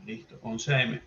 Listo, 11 a.m.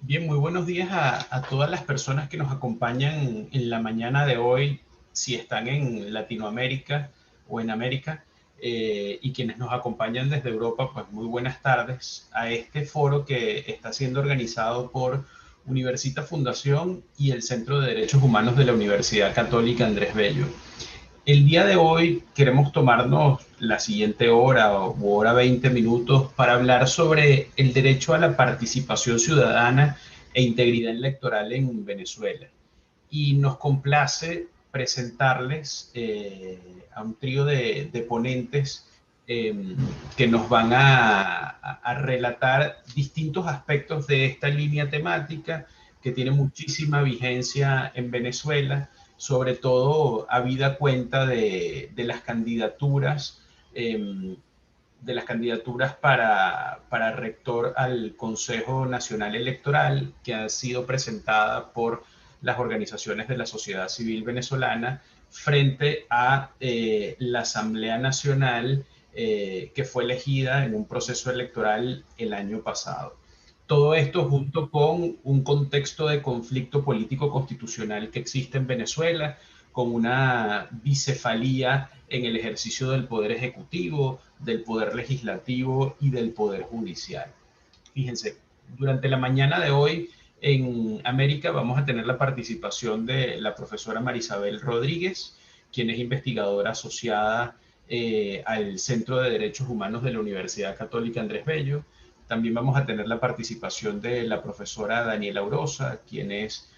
Bien, muy buenos días a todas las personas que nos acompañan en la mañana de hoy, si están en Latinoamérica o en América, y quienes nos acompañan desde Europa, pues muy buenas tardes a este foro que está siendo organizado por Universita Fundación y el Centro de Derechos Humanos de la Universidad Católica Andrés Bello. El día de hoy queremos tomarnos la siguiente hora o hora 20 minutos para hablar sobre el derecho a la participación ciudadana e integridad electoral en Venezuela. Y nos complace presentarles a un trío de ponentes eh, que nos van a relatar distintos aspectos de esta línea temática que tiene muchísima vigencia en Venezuela, sobre todo habida cuenta de las candidaturas para rector al Consejo Nacional Electoral que han sido presentadas por las organizaciones de la sociedad civil venezolana frente a la Asamblea Nacional que fue elegida en un proceso electoral el año pasado. Todo esto junto con un contexto de conflicto político constitucional que existe en Venezuela, con una bicefalía en el ejercicio del poder ejecutivo, del poder legislativo y del poder judicial. Fíjense, durante la mañana de hoy en América vamos a tener la participación de la profesora Marisabel Rodríguez, quien es investigadora asociada al Centro de Derechos Humanos de la Universidad Católica Andrés Bello. También vamos a tener la participación de la profesora Daniela Urosa, quien es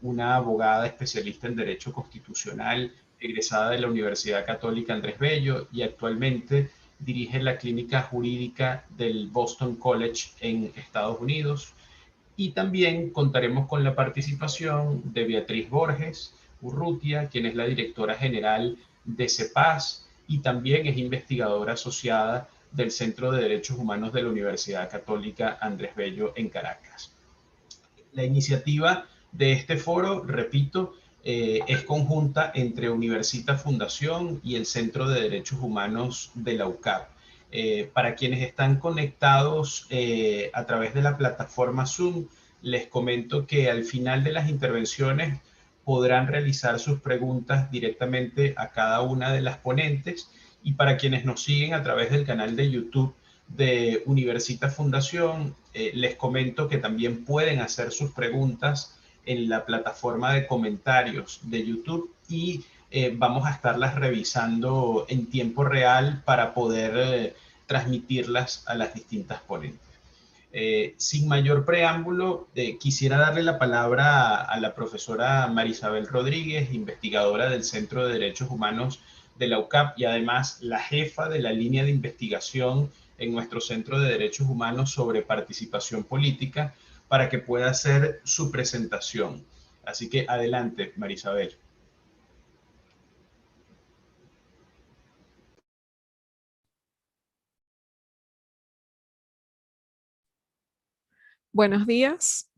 una abogada especialista en Derecho Constitucional, egresada de la Universidad Católica Andrés Bello y actualmente dirige la clínica jurídica del Boston College en Estados Unidos. Y también contaremos con la participación de Beatriz Borges Urrutia, quien es la directora general de CEPAS y también es investigadora asociada del Centro de Derechos Humanos de la Universidad Católica Andrés Bello en Caracas. La iniciativa de este foro, repito, es conjunta entre Universita Fundación y el Centro de Derechos Humanos de la UCAP. Para quienes están conectados a través de la plataforma Zoom, les comento que al final de las intervenciones podrán realizar sus preguntas directamente a cada una de las ponentes, y para quienes nos siguen a través del canal de YouTube de Universita Fundación, les comento que también pueden hacer sus preguntas en la plataforma de comentarios de YouTube y vamos a estarlas revisando en tiempo real para poder transmitirlas a las distintas ponentes. Sin mayor preámbulo, quisiera darle la palabra a la profesora Marisabel Rodríguez, investigadora del Centro de Derechos Humanos de la UCAP y además la jefa de la línea de investigación en nuestro Centro de Derechos Humanos sobre participación política, para que pueda hacer su presentación. Así que adelante, Marisabel. Buenos días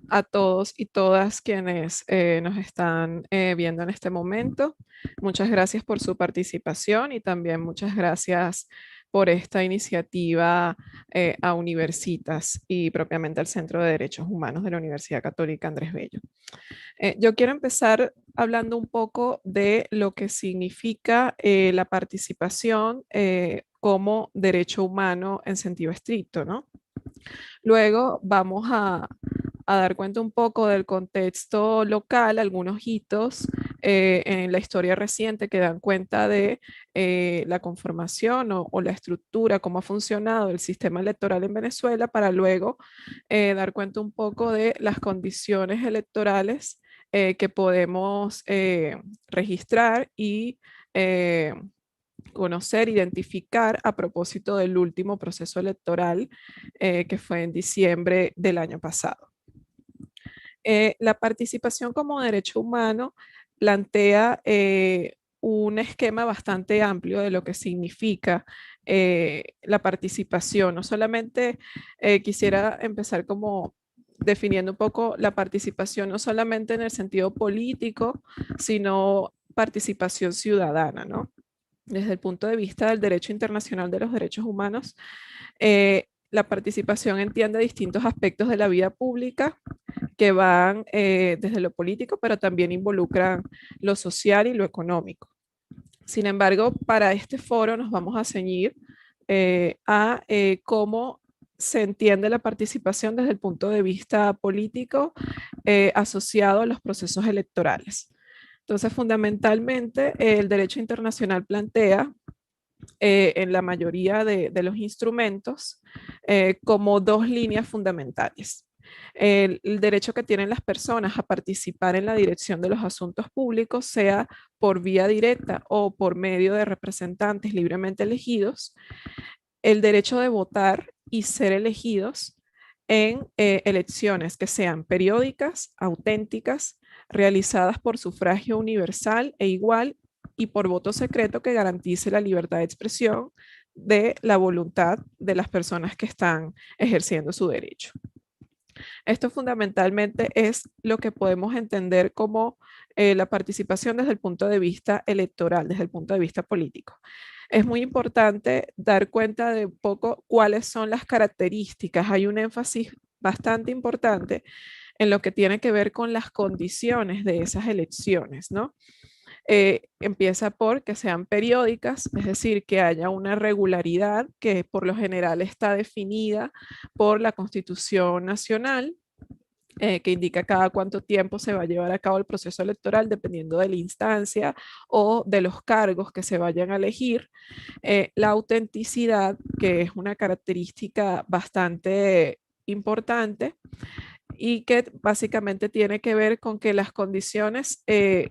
a todos y todas quienes nos están viendo en este momento. Muchas gracias por su participación y también muchas gracias por esta iniciativa a Universitas y propiamente al Centro de Derechos Humanos de la Universidad Católica Andrés Bello. Yo quiero empezar hablando un poco de lo que significa la participación como derecho humano en sentido estricto, ¿no? Luego vamos a dar cuenta un poco del contexto local, algunos hitos en la historia reciente que dan cuenta de la conformación o la estructura, cómo ha funcionado el sistema electoral en Venezuela, para luego dar cuenta un poco de las condiciones electorales que podemos registrar y conocer, identificar a propósito del último proceso electoral que fue en diciembre del año pasado. La participación como derecho humano plantea un esquema bastante amplio de lo que significa la participación. No solamente quisiera empezar como definiendo un poco la participación, no solamente en el sentido político, sino participación ciudadana, ¿no? Desde el punto de vista del derecho internacional de los derechos humanos, la participación entiende distintos aspectos de la vida pública que van desde lo político, pero también involucran lo social y lo económico. Sin embargo, para este foro nos vamos a ceñir a cómo se entiende la participación desde el punto de vista político asociado a los procesos electorales. Entonces, fundamentalmente, el derecho internacional plantea en la mayoría de los instrumentos como dos líneas fundamentales. El derecho que tienen las personas a participar en la dirección de los asuntos públicos, sea por vía directa o por medio de representantes libremente elegidos, el derecho de votar y ser elegidos en elecciones que sean periódicas, auténticas, realizadas por sufragio universal e igual y por voto secreto que garantice la libertad de expresión de la voluntad de las personas que están ejerciendo su derecho. Esto fundamentalmente es lo que podemos entender como la participación desde el punto de vista electoral, desde el punto de vista político. Es muy importante dar cuenta de un poco cuáles son las características. Hay un énfasis bastante importante en lo que tiene que ver con las condiciones de esas elecciones, ¿no? Empieza por que sean periódicas, es decir, que haya una regularidad que por lo general está definida por la Constitución Nacional, que indica cada cuánto tiempo se va a llevar a cabo el proceso electoral, dependiendo de la instancia o de los cargos que se vayan a elegir. La autenticidad, que es una característica bastante importante, y que básicamente tiene que ver con que las condiciones,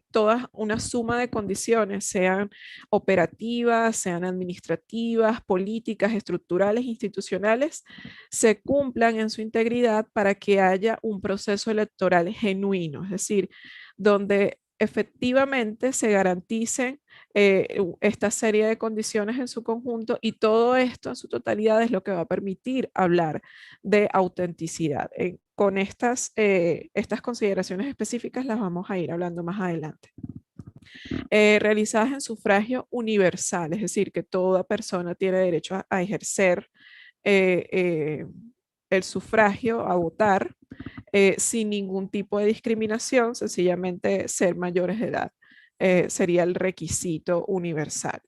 todas una suma de condiciones, sean operativas, sean administrativas, políticas, estructurales, institucionales, se cumplan en su integridad para que haya un proceso electoral genuino, es decir, donde efectivamente se garanticen esta serie de condiciones en su conjunto, y todo esto en su totalidad es lo que va a permitir hablar de autenticidad. Con estas consideraciones específicas las vamos a ir hablando más adelante. Realizadas en sufragio universal, es decir, que toda persona tiene derecho a ejercer el sufragio, a votar, sin ningún tipo de discriminación, sencillamente ser mayores de edad. Sería el requisito universal.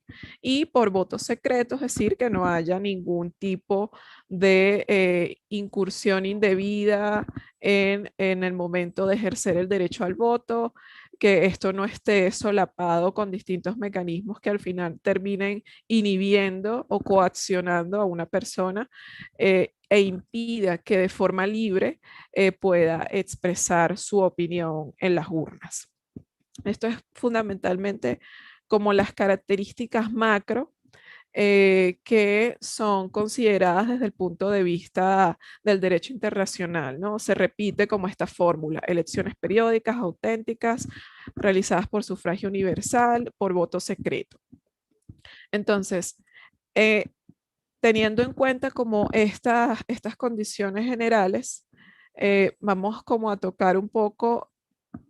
Y por voto secreto, es decir, que no haya ningún tipo de incursión indebida en el momento de ejercer el derecho al voto, que esto no esté solapado con distintos mecanismos que al final terminen inhibiendo o coaccionando a una persona e impida que de forma libre pueda expresar su opinión en las urnas. Esto es fundamentalmente como las características macro que son consideradas desde el punto de vista del derecho internacional, ¿no? Se repite como esta fórmula: elecciones periódicas, auténticas, realizadas por sufragio universal, por voto secreto. Entonces, teniendo en cuenta como estas condiciones generales, vamos como a tocar un poco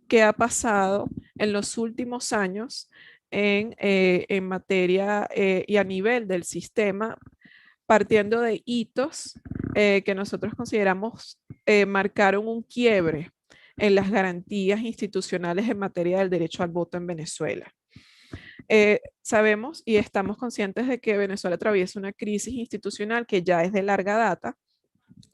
qué ha pasado en los últimos años en materia y a nivel del sistema, partiendo de hitos que nosotros consideramos marcaron un quiebre en las garantías institucionales en materia del derecho al voto en Venezuela. sabemos y estamos conscientes de que Venezuela atraviesa una crisis institucional que ya es de larga data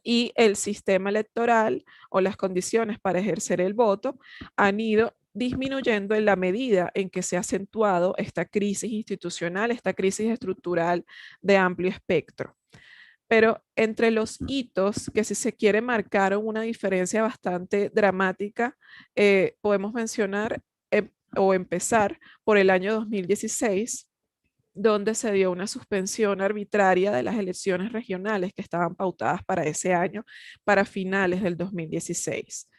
y el sistema electoral o las condiciones para ejercer el voto han ido disminuyendo en la medida en que se ha acentuado esta crisis institucional, esta crisis estructural de amplio espectro. Pero entre los hitos que si se quiere marcar una diferencia bastante dramática, podemos mencionar o empezar por el año 2016, donde se dio una suspensión arbitraria de las elecciones regionales que estaban pautadas para ese año, para finales del 2016.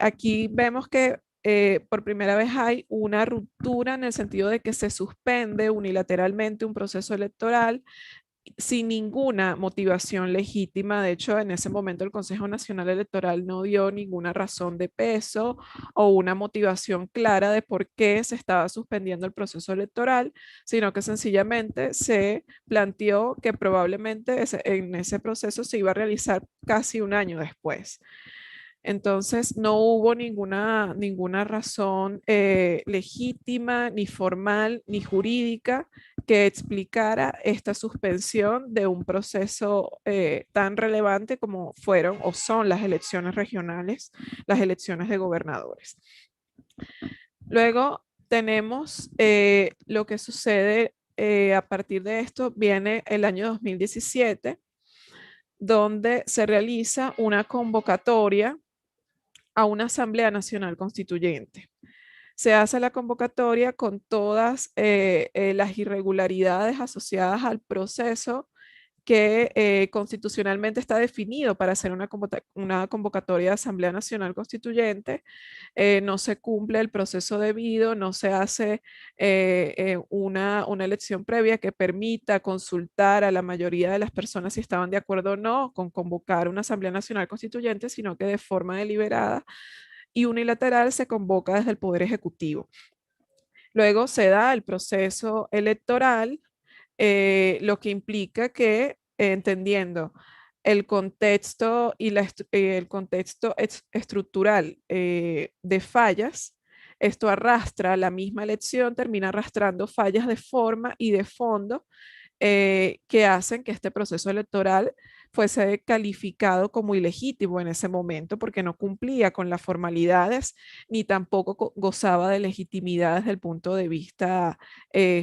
Aquí vemos que por primera vez hay una ruptura en el sentido de que se suspende unilateralmente un proceso electoral sin ninguna motivación legítima. De hecho, en ese momento el Consejo Nacional Electoral no dio ninguna razón de peso o una motivación clara de por qué se estaba suspendiendo el proceso electoral, sino que sencillamente se planteó que probablemente en ese proceso se iba a realizar casi un año después. Entonces, no hubo ninguna razón legítima, ni formal, ni jurídica que explicara esta suspensión de un proceso tan relevante como fueron o son las elecciones regionales, las elecciones de gobernadores. Luego tenemos lo que sucede a partir de esto, viene el año 2017, donde se realiza una convocatoria a una Asamblea Nacional Constituyente. Se hace la convocatoria con todas las irregularidades asociadas al proceso que constitucionalmente está definido para hacer una convocatoria de Asamblea Nacional Constituyente. No se cumple el proceso debido, no se hace una elección previa que permita consultar a la mayoría de las personas si estaban de acuerdo o no con convocar una Asamblea Nacional Constituyente, sino que de forma deliberada y unilateral se convoca desde el Poder Ejecutivo. Luego se da el proceso electoral, lo que implica que, entendiendo el contexto y el contexto estructural de fallas, esto arrastra la misma elección, termina arrastrando fallas de forma y de fondo que hacen que este proceso electoral fuese calificado como ilegítimo en ese momento porque no cumplía con las formalidades ni tampoco gozaba de legitimidad desde el punto de vista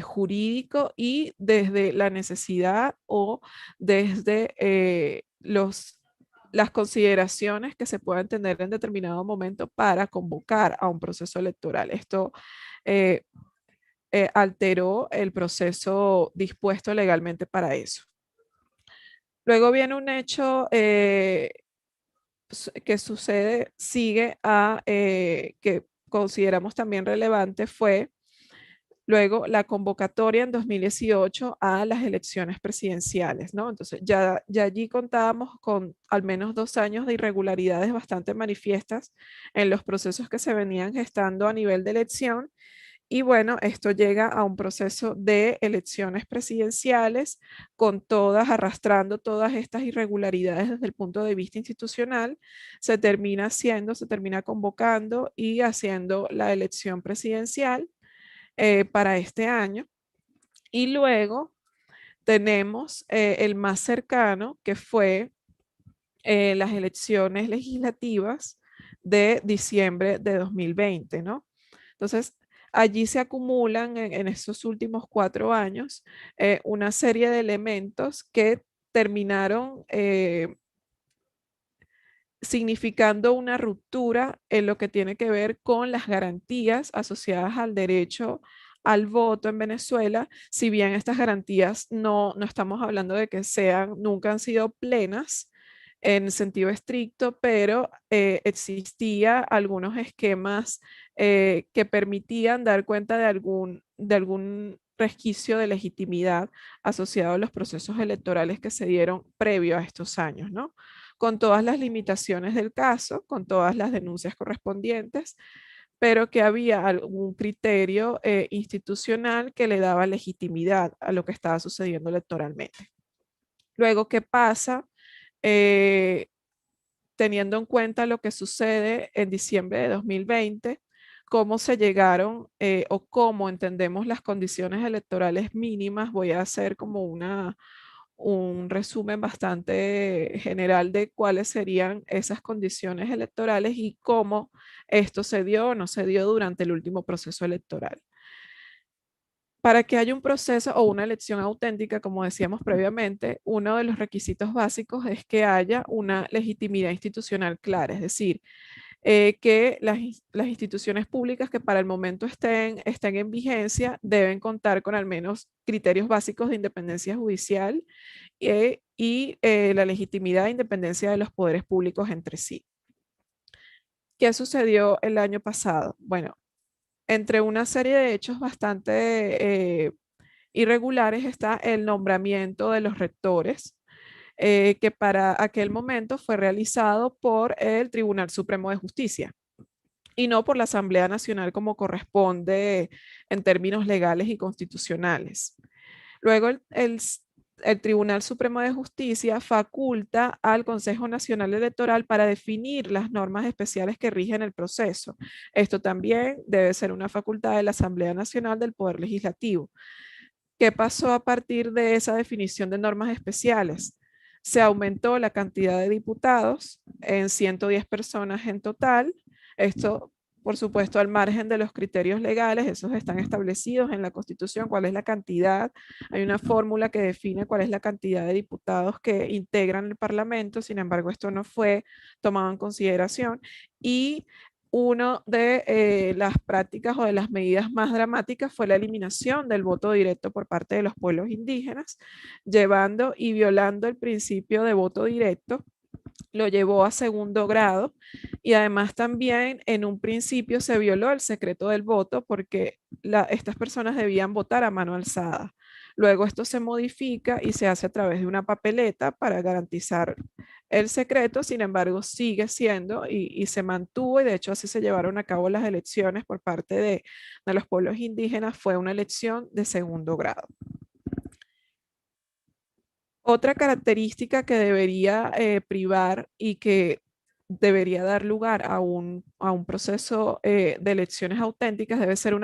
jurídico y desde la necesidad o desde las consideraciones que se puedan tener en determinado momento para convocar a un proceso electoral. Esto eh, alteró el proceso dispuesto legalmente para eso. Luego viene un hecho que sucede, sigue a que consideramos también relevante, fue luego la convocatoria en 2018 a las elecciones presidenciales, ¿no? Entonces ya allí contábamos con al menos 2 años de irregularidades bastante manifiestas en los procesos que se venían gestando a nivel de elección. Y bueno, esto llega a un proceso de elecciones presidenciales con todas, arrastrando todas estas irregularidades desde el punto de vista institucional. Se termina convocando y haciendo la elección presidencial para este año. Y luego tenemos el más cercano, que fue las elecciones legislativas de diciembre de 2020, ¿no? Entonces, allí se acumulan en estos últimos 4 años una serie de elementos que terminaron significando una ruptura en lo que tiene que ver con las garantías asociadas al derecho al voto en Venezuela, si bien estas garantías no estamos hablando de que nunca han sido plenas en sentido estricto, pero existía algunos esquemas que permitían dar cuenta de algún resquicio de legitimidad asociado a los procesos electorales que se dieron previo a estos años, ¿no? Con todas las limitaciones del caso, con todas las denuncias correspondientes, pero que había algún criterio institucional que le daba legitimidad a lo que estaba sucediendo electoralmente. Luego, ¿qué pasa? Teniendo en cuenta lo que sucede en diciembre de 2020, cómo se llegaron o cómo entendemos las condiciones electorales mínimas, voy a hacer como un resumen bastante general de cuáles serían esas condiciones electorales y cómo esto se dio o no se dio durante el último proceso electoral. Para que haya un proceso o una elección auténtica, como decíamos previamente, uno de los requisitos básicos es que haya una legitimidad institucional clara, es decir, que las instituciones públicas que para el momento estén en vigencia deben contar con al menos criterios básicos de independencia judicial y la legitimidad e independencia de los poderes públicos entre sí. ¿Qué sucedió el año pasado? Bueno, entre una serie de hechos bastante irregulares está el nombramiento de los rectores, que para aquel momento fue realizado por el Tribunal Supremo de Justicia y no por la Asamblea Nacional como corresponde en términos legales y constitucionales. Luego el Tribunal Supremo de Justicia faculta al Consejo Nacional Electoral para definir las normas especiales que rigen el proceso. Esto también debe ser una facultad de la Asamblea Nacional del Poder Legislativo. ¿Qué pasó a partir de esa definición de normas especiales? Se aumentó la cantidad de diputados en 110 personas en total. Esto, por supuesto, al margen de los criterios legales, esos están establecidos en la Constitución, cuál es la cantidad. Hay una fórmula que define cuál es la cantidad de diputados que integran el Parlamento, sin embargo, esto no fue tomado en consideración. Y una de las prácticas o de las medidas más dramáticas fue la eliminación del voto directo por parte de los pueblos indígenas, llevando y violando el principio de voto directo, lo llevó a segundo grado y además también en un principio se violó el secreto del voto porque estas personas debían votar a mano alzada. Luego esto se modifica y se hace a través de una papeleta para garantizar el secreto, sin embargo sigue siendo y se mantuvo y de hecho así se llevaron a cabo las elecciones por parte de los pueblos indígenas, fue una elección de segundo grado. Otra característica que debería privar y que debería dar lugar a un proceso de elecciones auténticas debe ser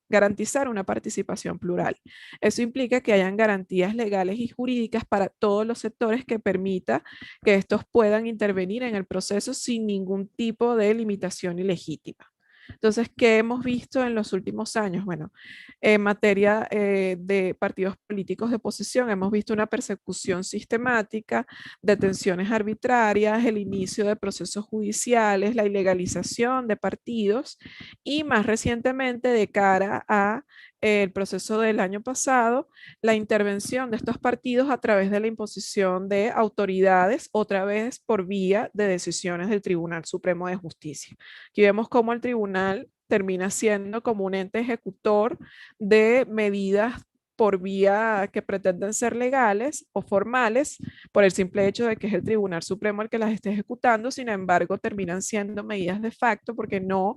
garantizar una participación plural. Eso implica que hayan garantías legales y jurídicas para todos los sectores que permita que estos puedan intervenir en el proceso sin ningún tipo de limitación ilegítima. Entonces, ¿qué hemos visto en los últimos años? Bueno, en materia de partidos políticos de oposición, hemos visto una persecución sistemática, detenciones arbitrarias, el inicio de procesos judiciales, la ilegalización de partidos y más recientemente de cara a el proceso del año pasado, la intervención de estos partidos a través de la imposición de autoridades, otra vez por vía de decisiones del Tribunal Supremo de Justicia. Aquí vemos cómo el tribunal termina siendo como un ente ejecutor de medidas por vía que pretenden ser legales o formales por el simple hecho de que es el Tribunal Supremo el que las esté ejecutando, sin embargo terminan siendo medidas de facto porque no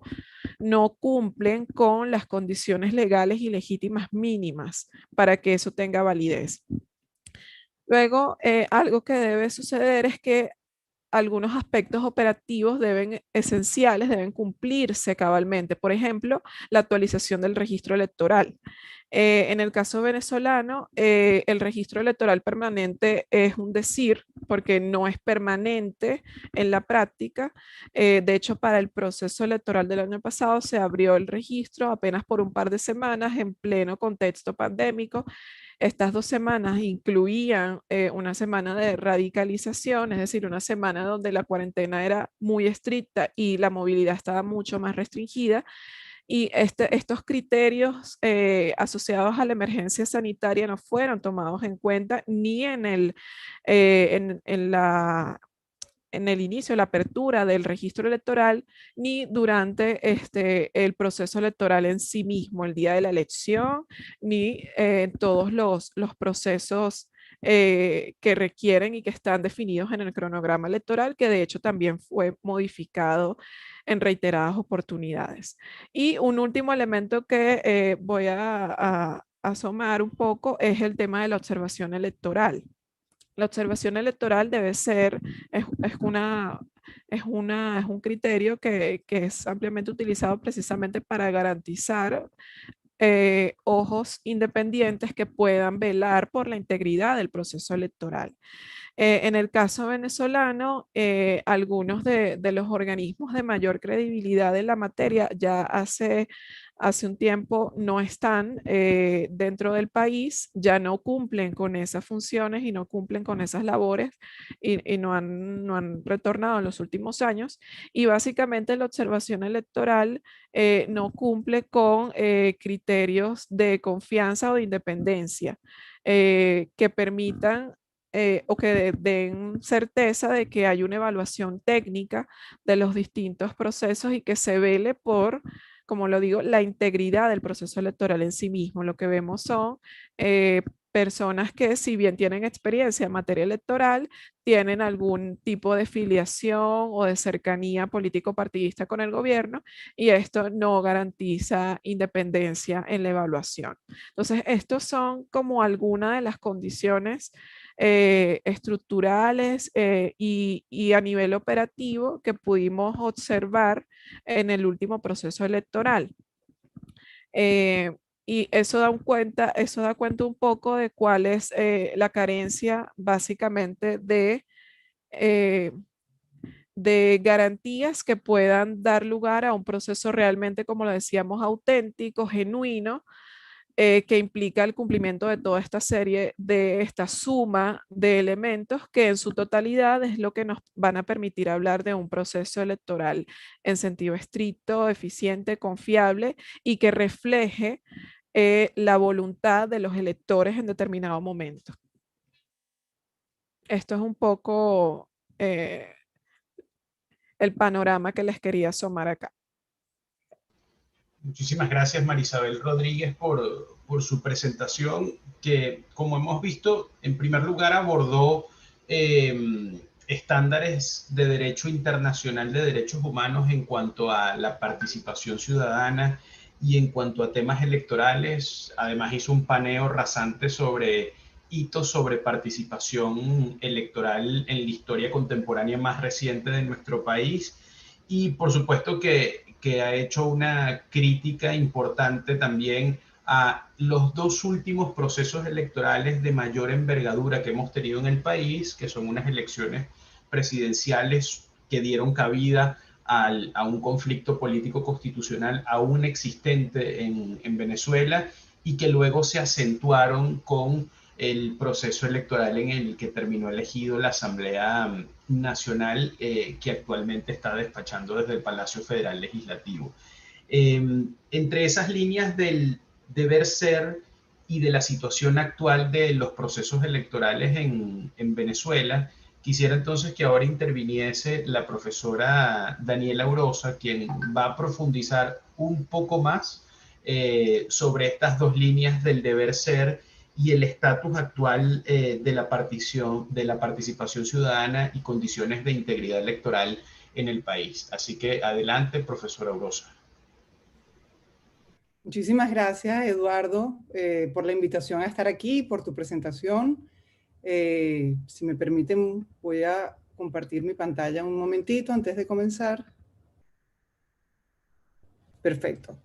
cumplen con las condiciones legales y legítimas mínimas para que eso tenga validez. Luego, algo que debe suceder es que algunos aspectos operativos esenciales deben cumplirse cabalmente. Por ejemplo, la actualización del registro electoral. En el caso venezolano, el registro electoral permanente es un decir porque no es permanente en la práctica. De hecho, para el proceso electoral del año pasado se abrió el registro apenas por un par de semanas en pleno contexto pandémico. Estas 2 semanas incluían una semana de radicalización, es decir, una semana donde la cuarentena era muy estricta y la movilidad estaba mucho más restringida. Y estos criterios asociados a la emergencia sanitaria no fueron tomados en cuenta ni en el inicio, la apertura del registro electoral, ni durante el proceso electoral en sí mismo, el día de la elección, ni todos los procesos que requieren y que están definidos en el cronograma electoral, que de hecho también fue modificado en reiteradas oportunidades. Y un último elemento que voy a asomar un poco es el tema de la observación electoral. La observación electoral debe ser, es es un criterio que es ampliamente utilizado precisamente para garantizar ojos independientes que puedan velar por la integridad del proceso electoral. En el caso venezolano, algunos de los organismos de mayor credibilidad en la materia ya hace un tiempo no están dentro del país, ya no cumplen con esas funciones y no cumplen con esas labores y no han retornado en los últimos años. Y básicamente la observación electoral no cumple con criterios de confianza o de independencia que permitan o que den certeza de que hay una evaluación técnica de los distintos procesos y que se vele por, como lo digo, la integridad del proceso electoral en sí mismo. Lo que vemos son personas que, si bien tienen experiencia en materia electoral, tienen algún tipo de filiación o de cercanía político-partidista con el gobierno, y esto no garantiza independencia en la evaluación. Entonces, estos son como algunas de las condiciones estructurales y a nivel operativo que pudimos observar en el último proceso electoral. Eh, y eso da cuenta un poco de cuál es la carencia básicamente eh, de garantías que puedan dar lugar a un proceso realmente, como lo decíamos, auténtico, genuino, que implica el cumplimiento de toda esta serie, de esta suma de elementos que en su totalidad es lo que nos van a permitir hablar de un proceso electoral en sentido estricto, eficiente, confiable y que refleje la voluntad de los electores en determinado momento. Esto es un poco el panorama que les quería asomar acá. Muchísimas gracias, Marisabel Rodríguez, por su presentación, que, como hemos visto, en primer lugar abordó estándares de derecho internacional de derechos humanos en cuanto a la participación ciudadana y en cuanto a temas electorales. Además, hizo un paneo rasante sobre hitos sobre participación electoral en la historia contemporánea más reciente de nuestro país. Y por supuesto que ha hecho una crítica importante también a los dos últimos procesos electorales de mayor envergadura que hemos tenido en el país, que son unas elecciones presidenciales que dieron cabida a un conflicto político constitucional aún existente en Venezuela y que luego se acentuaron con el proceso electoral en el que terminó elegido la Asamblea Nacional, que actualmente está despachando desde el Palacio Federal Legislativo. Entre esas líneas del deber ser y de la situación actual de los procesos electorales en Venezuela, quisiera entonces que ahora interviniese la profesora Daniela Urosa, quien va a profundizar un poco más sobre estas dos líneas del deber ser y el estatus actual de la participación ciudadana y condiciones de integridad electoral en el país. Así que adelante, profesora Urosa. Muchísimas gracias, Eduardo, por la invitación a estar aquí, por tu presentación. Si me permiten, voy a compartir mi pantalla un momentito antes de comenzar. Perfecto.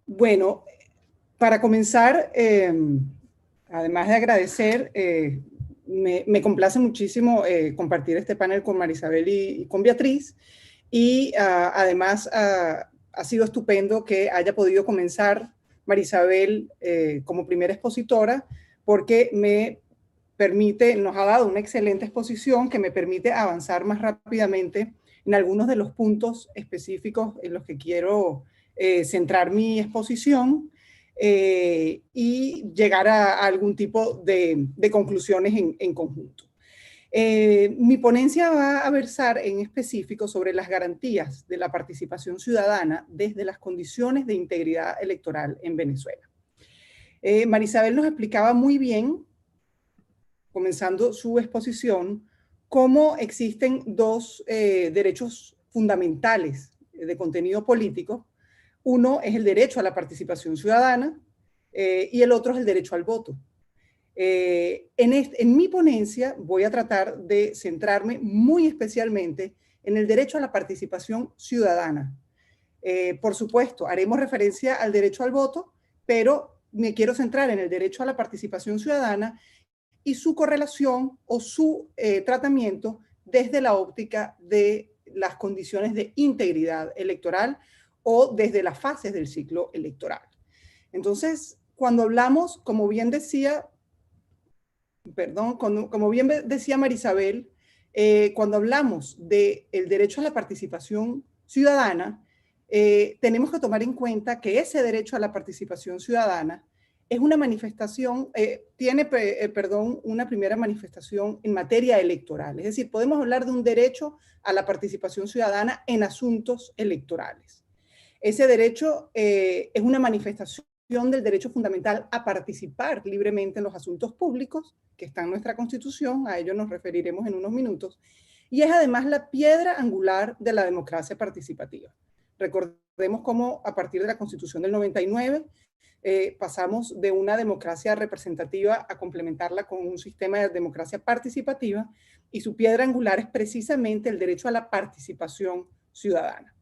Bueno, para comenzar, además de agradecer, me complace muchísimo compartir este panel con Marisabel y con Beatriz. Y además ha sido estupendo que haya podido comenzar Marisabel como primera expositora, porque nos ha dado una excelente exposición que me permite avanzar más rápidamente en algunos de los puntos específicos en los que quiero centrar mi exposición y llegar a algún tipo de conclusiones en conjunto. Mi ponencia va a versar en específico sobre las garantías de la participación ciudadana desde las condiciones de integridad electoral en Venezuela. Marisabel nos explicaba muy bien, comenzando su exposición, cómo existen dos derechos fundamentales de contenido político. Uno es el derecho a la participación ciudadana y el otro es el derecho al voto. En mi ponencia voy a tratar de centrarme muy especialmente en el derecho a la participación ciudadana. Por supuesto, haremos referencia al derecho al voto, pero me quiero centrar en el derecho a la participación ciudadana y su correlación o su tratamiento desde la óptica de las condiciones de integridad electoral o desde las fases del ciclo electoral. Entonces, cuando hablamos, como bien decía Marisabel, cuando hablamos del derecho a la participación ciudadana, tenemos que tomar en cuenta que ese derecho a la participación ciudadana es una manifestación, una primera manifestación en materia electoral. Es decir, podemos hablar de un derecho a la participación ciudadana en asuntos electorales. Ese derecho es una manifestación del derecho fundamental a participar libremente en los asuntos públicos, que está en nuestra Constitución, a ello nos referiremos en unos minutos, y es además la piedra angular de la democracia participativa. Recordemos cómo a partir de la Constitución del 99 pasamos de una democracia representativa a complementarla con un sistema de democracia participativa, y su piedra angular es precisamente el derecho a la participación ciudadana.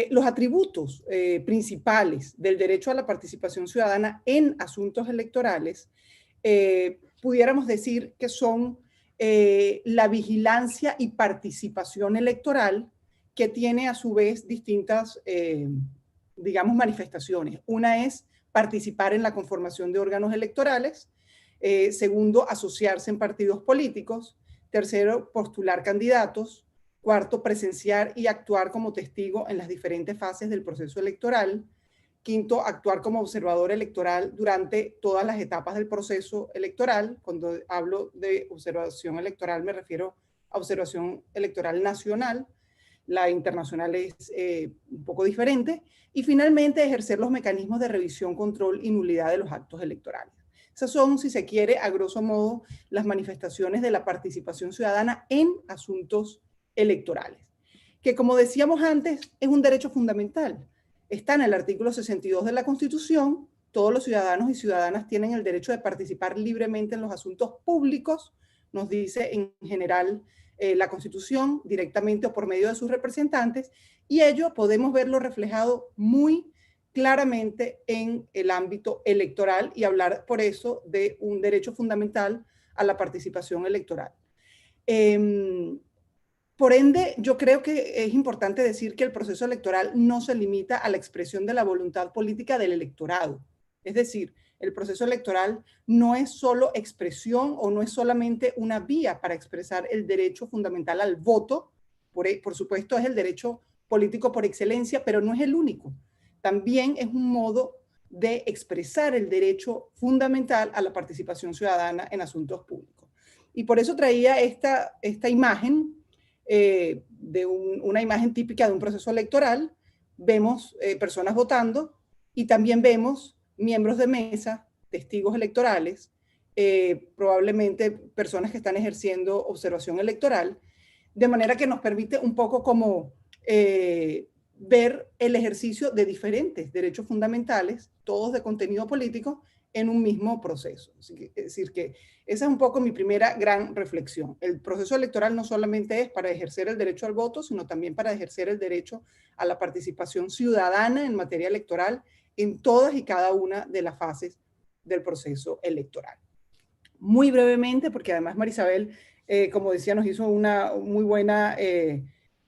Los atributos principales del derecho a la participación ciudadana en asuntos electorales, pudiéramos decir que son la vigilancia y participación electoral, que tiene a su vez distintas, digamos, manifestaciones. Una es participar en la conformación de órganos electorales. Segundo, asociarse en partidos políticos. Tercero, postular candidatos. Cuarto, presenciar y actuar como testigo en las diferentes fases del proceso electoral. Quinto, actuar como observador electoral durante todas las etapas del proceso electoral. Cuando hablo de observación electoral me refiero a observación electoral nacional. La internacional es un poco diferente. Y finalmente, ejercer los mecanismos de revisión, control y nulidad de los actos electorales. Esas son, si se quiere, a grosso modo, las manifestaciones de la participación ciudadana en asuntos electorales, que, como decíamos antes, es un derecho fundamental. Está en el artículo 62 de la Constitución. Todos los ciudadanos y ciudadanas tienen el derecho de participar libremente en los asuntos públicos, nos dice en general la Constitución, directamente o por medio de sus representantes, y ello podemos verlo reflejado muy claramente en el ámbito electoral y hablar por eso de un derecho fundamental a la participación electoral. Por ende, yo creo que es importante decir que el proceso electoral no se limita a la expresión de la voluntad política del electorado. Es decir, el proceso electoral no es solo expresión o no es solamente una vía para expresar el derecho fundamental al voto. Por supuesto, es el derecho político por excelencia, pero no es el único. También es un modo de expresar el derecho fundamental a la participación ciudadana en asuntos públicos. Y por eso traía esta imagen, una imagen típica de un proceso electoral. Vemos personas votando y también vemos miembros de mesa, testigos electorales, probablemente personas que están ejerciendo observación electoral, de manera que nos permite un poco como ver el ejercicio de diferentes derechos fundamentales, todos de contenido político, en un mismo proceso. Es decir, que esa es un poco mi primera gran reflexión. El proceso electoral no solamente es para ejercer el derecho al voto, sino también para ejercer el derecho a la participación ciudadana en materia electoral en todas y cada una de las fases del proceso electoral. Muy brevemente, porque además Marisabel, como decía, nos hizo una muy buena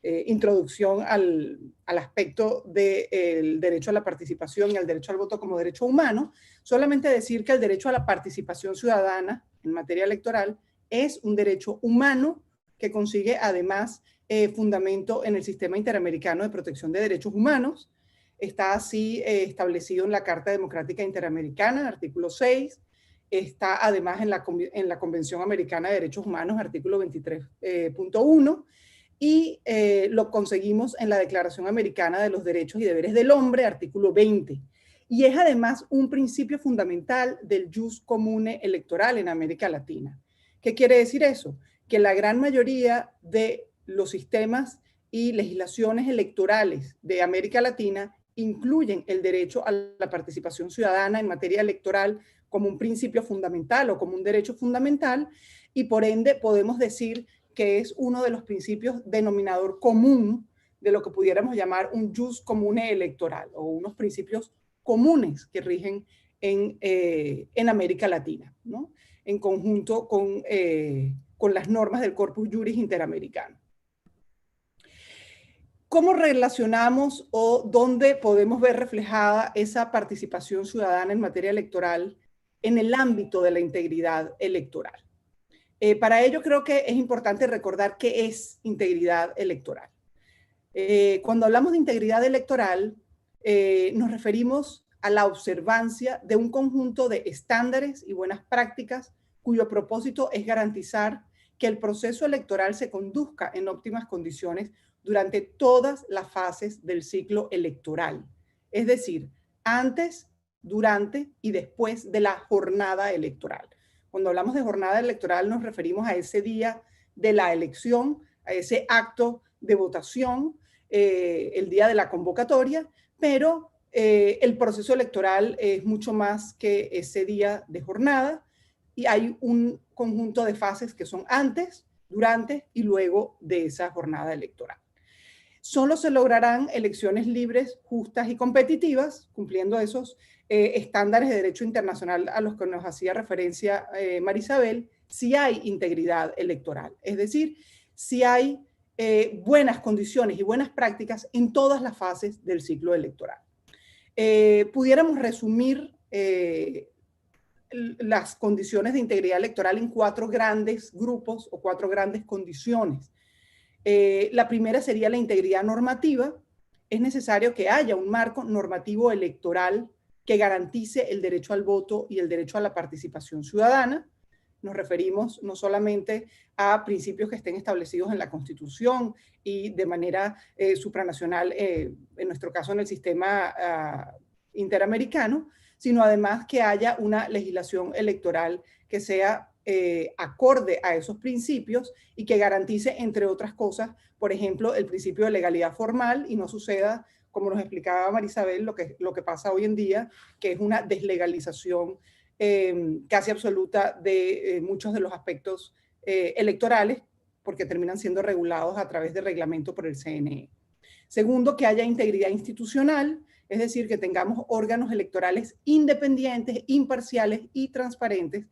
introducción al aspecto del derecho a la participación y al derecho al voto como derecho humano. Solamente decir que el derecho a la participación ciudadana en materia electoral es un derecho humano que consigue además fundamento en el Sistema Interamericano de Protección de Derechos Humanos. Está así establecido en la Carta Democrática Interamericana, artículo 6. Está además en la Convención Americana de Derechos Humanos, artículo 23.1. Y lo conseguimos en la Declaración Americana de los Derechos y Deberes del Hombre, artículo 20. Y es además un principio fundamental del jus commune electoral en América Latina. ¿Qué quiere decir eso? Que la gran mayoría de los sistemas y legislaciones electorales de América Latina incluyen el derecho a la participación ciudadana en materia electoral como un principio fundamental o como un derecho fundamental, y por ende podemos decir que es uno de los principios denominador común de lo que pudiéramos llamar un jus comune electoral, o unos principios comunes que rigen en América Latina, ¿no? En conjunto con las normas del Corpus Juris Interamericano. ¿Cómo relacionamos o dónde podemos ver reflejada esa participación ciudadana en materia electoral en el ámbito de la integridad electoral? Para ello creo que es importante recordar qué es integridad electoral. Cuando hablamos de integridad electoral, nos referimos a la observancia de un conjunto de estándares y buenas prácticas cuyo propósito es garantizar que el proceso electoral se conduzca en óptimas condiciones durante todas las fases del ciclo electoral, es decir, antes, durante y después de la jornada electoral. Cuando hablamos de jornada electoral nos referimos a ese día de la elección, a ese acto de votación, el día de la convocatoria, pero el proceso electoral es mucho más que ese día de jornada y hay un conjunto de fases que son antes, durante y luego de esa jornada electoral. Solo se lograrán elecciones libres, justas y competitivas, cumpliendo esos estándares de derecho internacional a los que nos hacía referencia Marisabel, si hay integridad electoral. Es decir, si hay buenas condiciones y buenas prácticas en todas las fases del ciclo electoral. Pudiéramos resumir las condiciones de integridad electoral en 4 grandes grupos o 4 grandes condiciones. La primera sería la integridad normativa. Es necesario que haya un marco normativo electoral que garantice el derecho al voto y el derecho a la participación ciudadana. Nos referimos no solamente a principios que estén establecidos en la Constitución y de manera supranacional, en nuestro caso en el sistema interamericano, sino además que haya una legislación electoral que sea acorde a esos principios y que garantice, entre otras cosas, por ejemplo, el principio de legalidad formal y no suceda, como nos explicaba Marisabel, lo que pasa hoy en día, que es una deslegalización casi absoluta de muchos de los aspectos electorales, porque terminan siendo regulados a través de reglamento por el CNE. Segundo, que haya integridad institucional, es decir, que tengamos órganos electorales independientes, imparciales y transparentes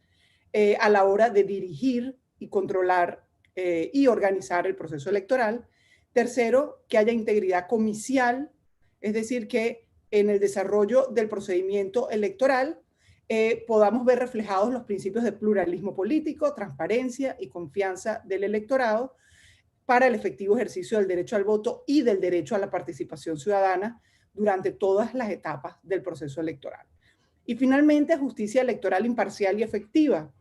a la hora de dirigir y controlar y organizar el proceso electoral. Tercero, que haya integridad comicial, es decir, que en el desarrollo del procedimiento electoral podamos ver reflejados los principios de pluralismo político, transparencia y confianza del electorado para el efectivo ejercicio del derecho al voto y del derecho a la participación ciudadana durante todas las etapas del proceso electoral. Y finalmente, justicia electoral imparcial y efectiva,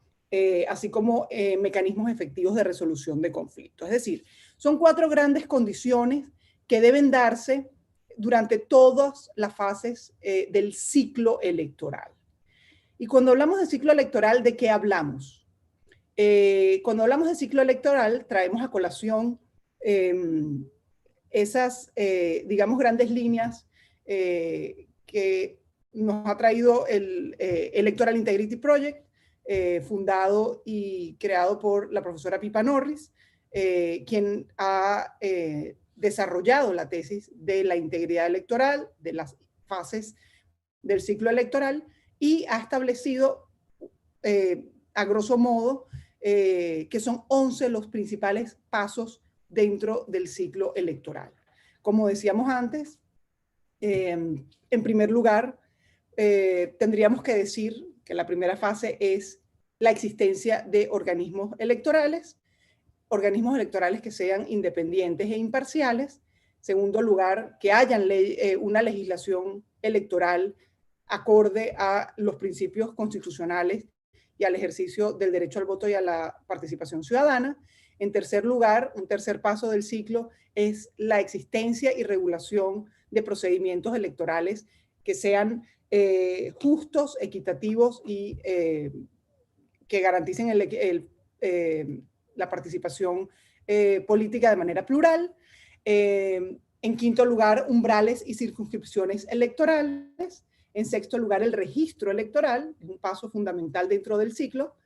así como mecanismos efectivos de resolución de conflictos. Es decir, son 4 grandes condiciones que deben darse durante todas las fases del ciclo electoral. Y cuando hablamos de ciclo electoral, ¿de qué hablamos? Cuando hablamos de ciclo electoral, traemos a colación esas, digamos, grandes líneas que nos ha traído el Electoral Integrity Project, fundado y creado por la profesora Pippa Norris, quien ha desarrollado la tesis de la integridad electoral, de las fases del ciclo electoral, y ha establecido, a grosso modo, que son 11 los principales pasos dentro del ciclo electoral. Como decíamos antes, en primer lugar, tendríamos que decir que la primera fase es la existencia de organismos electorales que sean independientes e imparciales. Segundo lugar, que hayan una legislación electoral acorde a los principios constitucionales y al ejercicio del derecho al voto y a la participación ciudadana. En tercer lugar, un tercer paso del ciclo es la existencia y regulación de procedimientos electorales que sean justos, equitativos y que garanticen la participación política de manera plural. En quinto lugar, umbrales y circunscripciones electorales. En sexto lugar, el registro electoral, es un paso fundamental dentro del ciclo.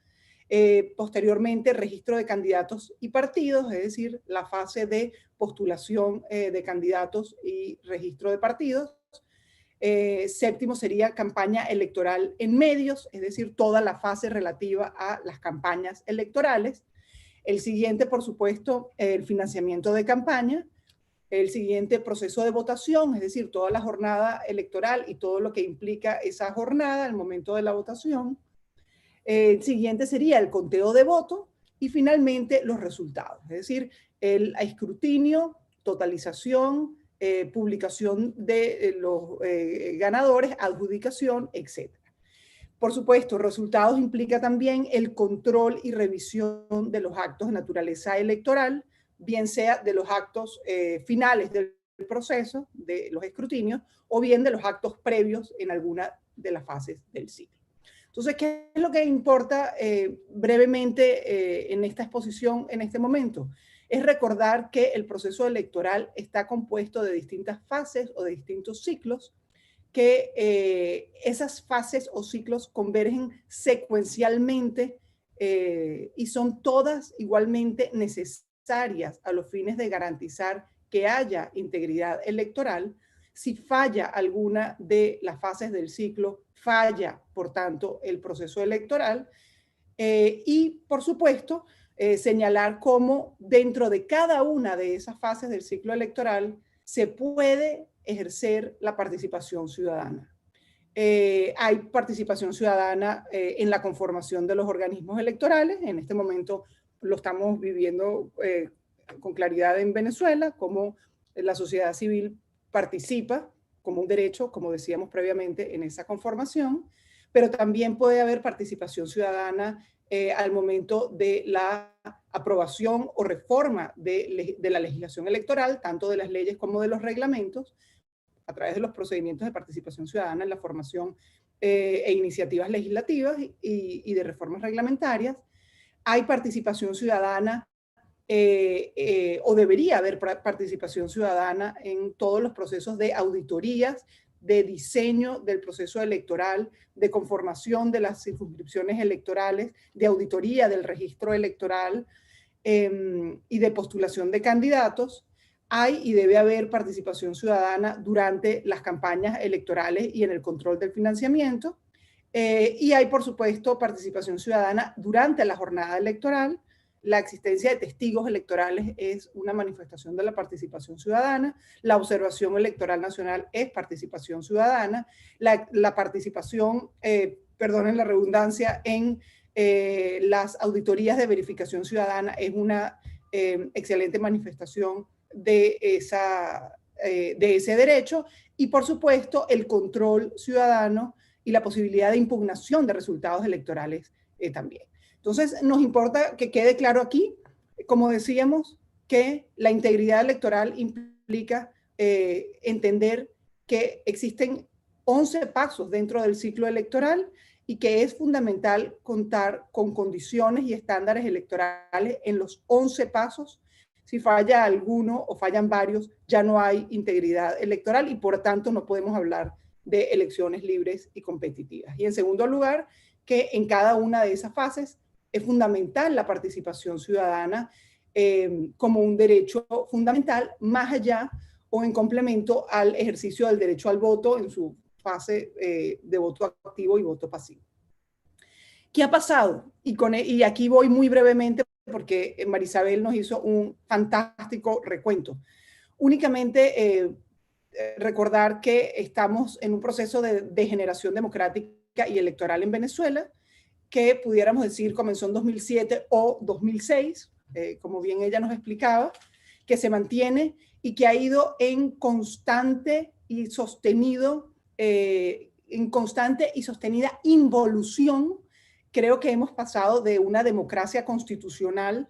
Posteriormente, registro de candidatos y partidos, es decir, la fase de postulación de candidatos y registro de partidos. Séptimo sería campaña electoral en medios, es decir, toda la fase relativa a las campañas electorales. El siguiente, por supuesto, el financiamiento de campaña. El siguiente, proceso de votación, es decir, toda la jornada electoral y todo lo que implica esa jornada al momento de la votación. El siguiente sería el conteo de votos y finalmente los resultados, es decir, el escrutinio, totalización, publicación de los ganadores, adjudicación, etc. Por supuesto, resultados implica también el control y revisión de los actos de naturaleza electoral, bien sea de los actos finales del proceso, de los escrutinios, o bien de los actos previos en alguna de las fases del ciclo. Entonces, ¿qué es lo que importa brevemente en esta exposición en este momento? Es recordar que el proceso electoral está compuesto de distintas fases o de distintos ciclos, que esas fases o ciclos convergen secuencialmente y son todas igualmente necesarias a los fines de garantizar que haya integridad electoral. Si falla alguna de las fases del ciclo, falla, por tanto, el proceso electoral. Y, por supuesto, señalar cómo dentro de cada una de esas fases del ciclo electoral se puede ejercer la participación ciudadana. Hay participación ciudadana en la conformación de los organismos electorales. En este momento lo estamos viviendo con claridad en Venezuela, cómo la sociedad civil participa como un derecho, como decíamos previamente, en esa conformación, pero también puede haber participación ciudadana al momento de la aprobación o reforma de la legislación electoral, tanto de las leyes como de los reglamentos, a través de los procedimientos de participación ciudadana en la formación e iniciativas legislativas y de reformas reglamentarias. Hay participación ciudadana o debería haber participación ciudadana en todos los procesos de auditorías, de diseño del proceso electoral, de conformación de las circunscripciones electorales, de auditoría del registro electoral y de postulación de candidatos. Hay y debe haber participación ciudadana durante las campañas electorales y en el control del financiamiento. Y hay, por supuesto, participación ciudadana durante la jornada electoral. La existencia de testigos electorales es una manifestación de la participación ciudadana. La observación electoral nacional es participación ciudadana. La participación, perdonen la redundancia, en las auditorías de verificación ciudadana es una excelente manifestación de ese derecho. Y, por supuesto, el control ciudadano y la posibilidad de impugnación de resultados electorales también. Entonces, nos importa que quede claro aquí, como decíamos, que la integridad electoral implica entender que existen 11 pasos dentro del ciclo electoral y que es fundamental contar con condiciones y estándares electorales en los 11 pasos. Si falla alguno o fallan varios, ya no hay integridad electoral y por tanto no podemos hablar de elecciones libres y competitivas. Y en segundo lugar, que en cada una de esas fases es fundamental la participación ciudadana como un derecho fundamental, más allá o en complemento al ejercicio del derecho al voto en su fase de voto activo y voto pasivo. ¿Qué ha pasado? Y aquí voy muy brevemente porque Marisabel nos hizo un fantástico recuento. Únicamente recordar que estamos en un proceso de degeneración democrática y electoral en Venezuela, que pudiéramos decir comenzó en 2007 o 2006, como bien ella nos explicaba, que se mantiene y que ha ido en constante y sostenida involución. Creo que hemos pasado de una democracia constitucional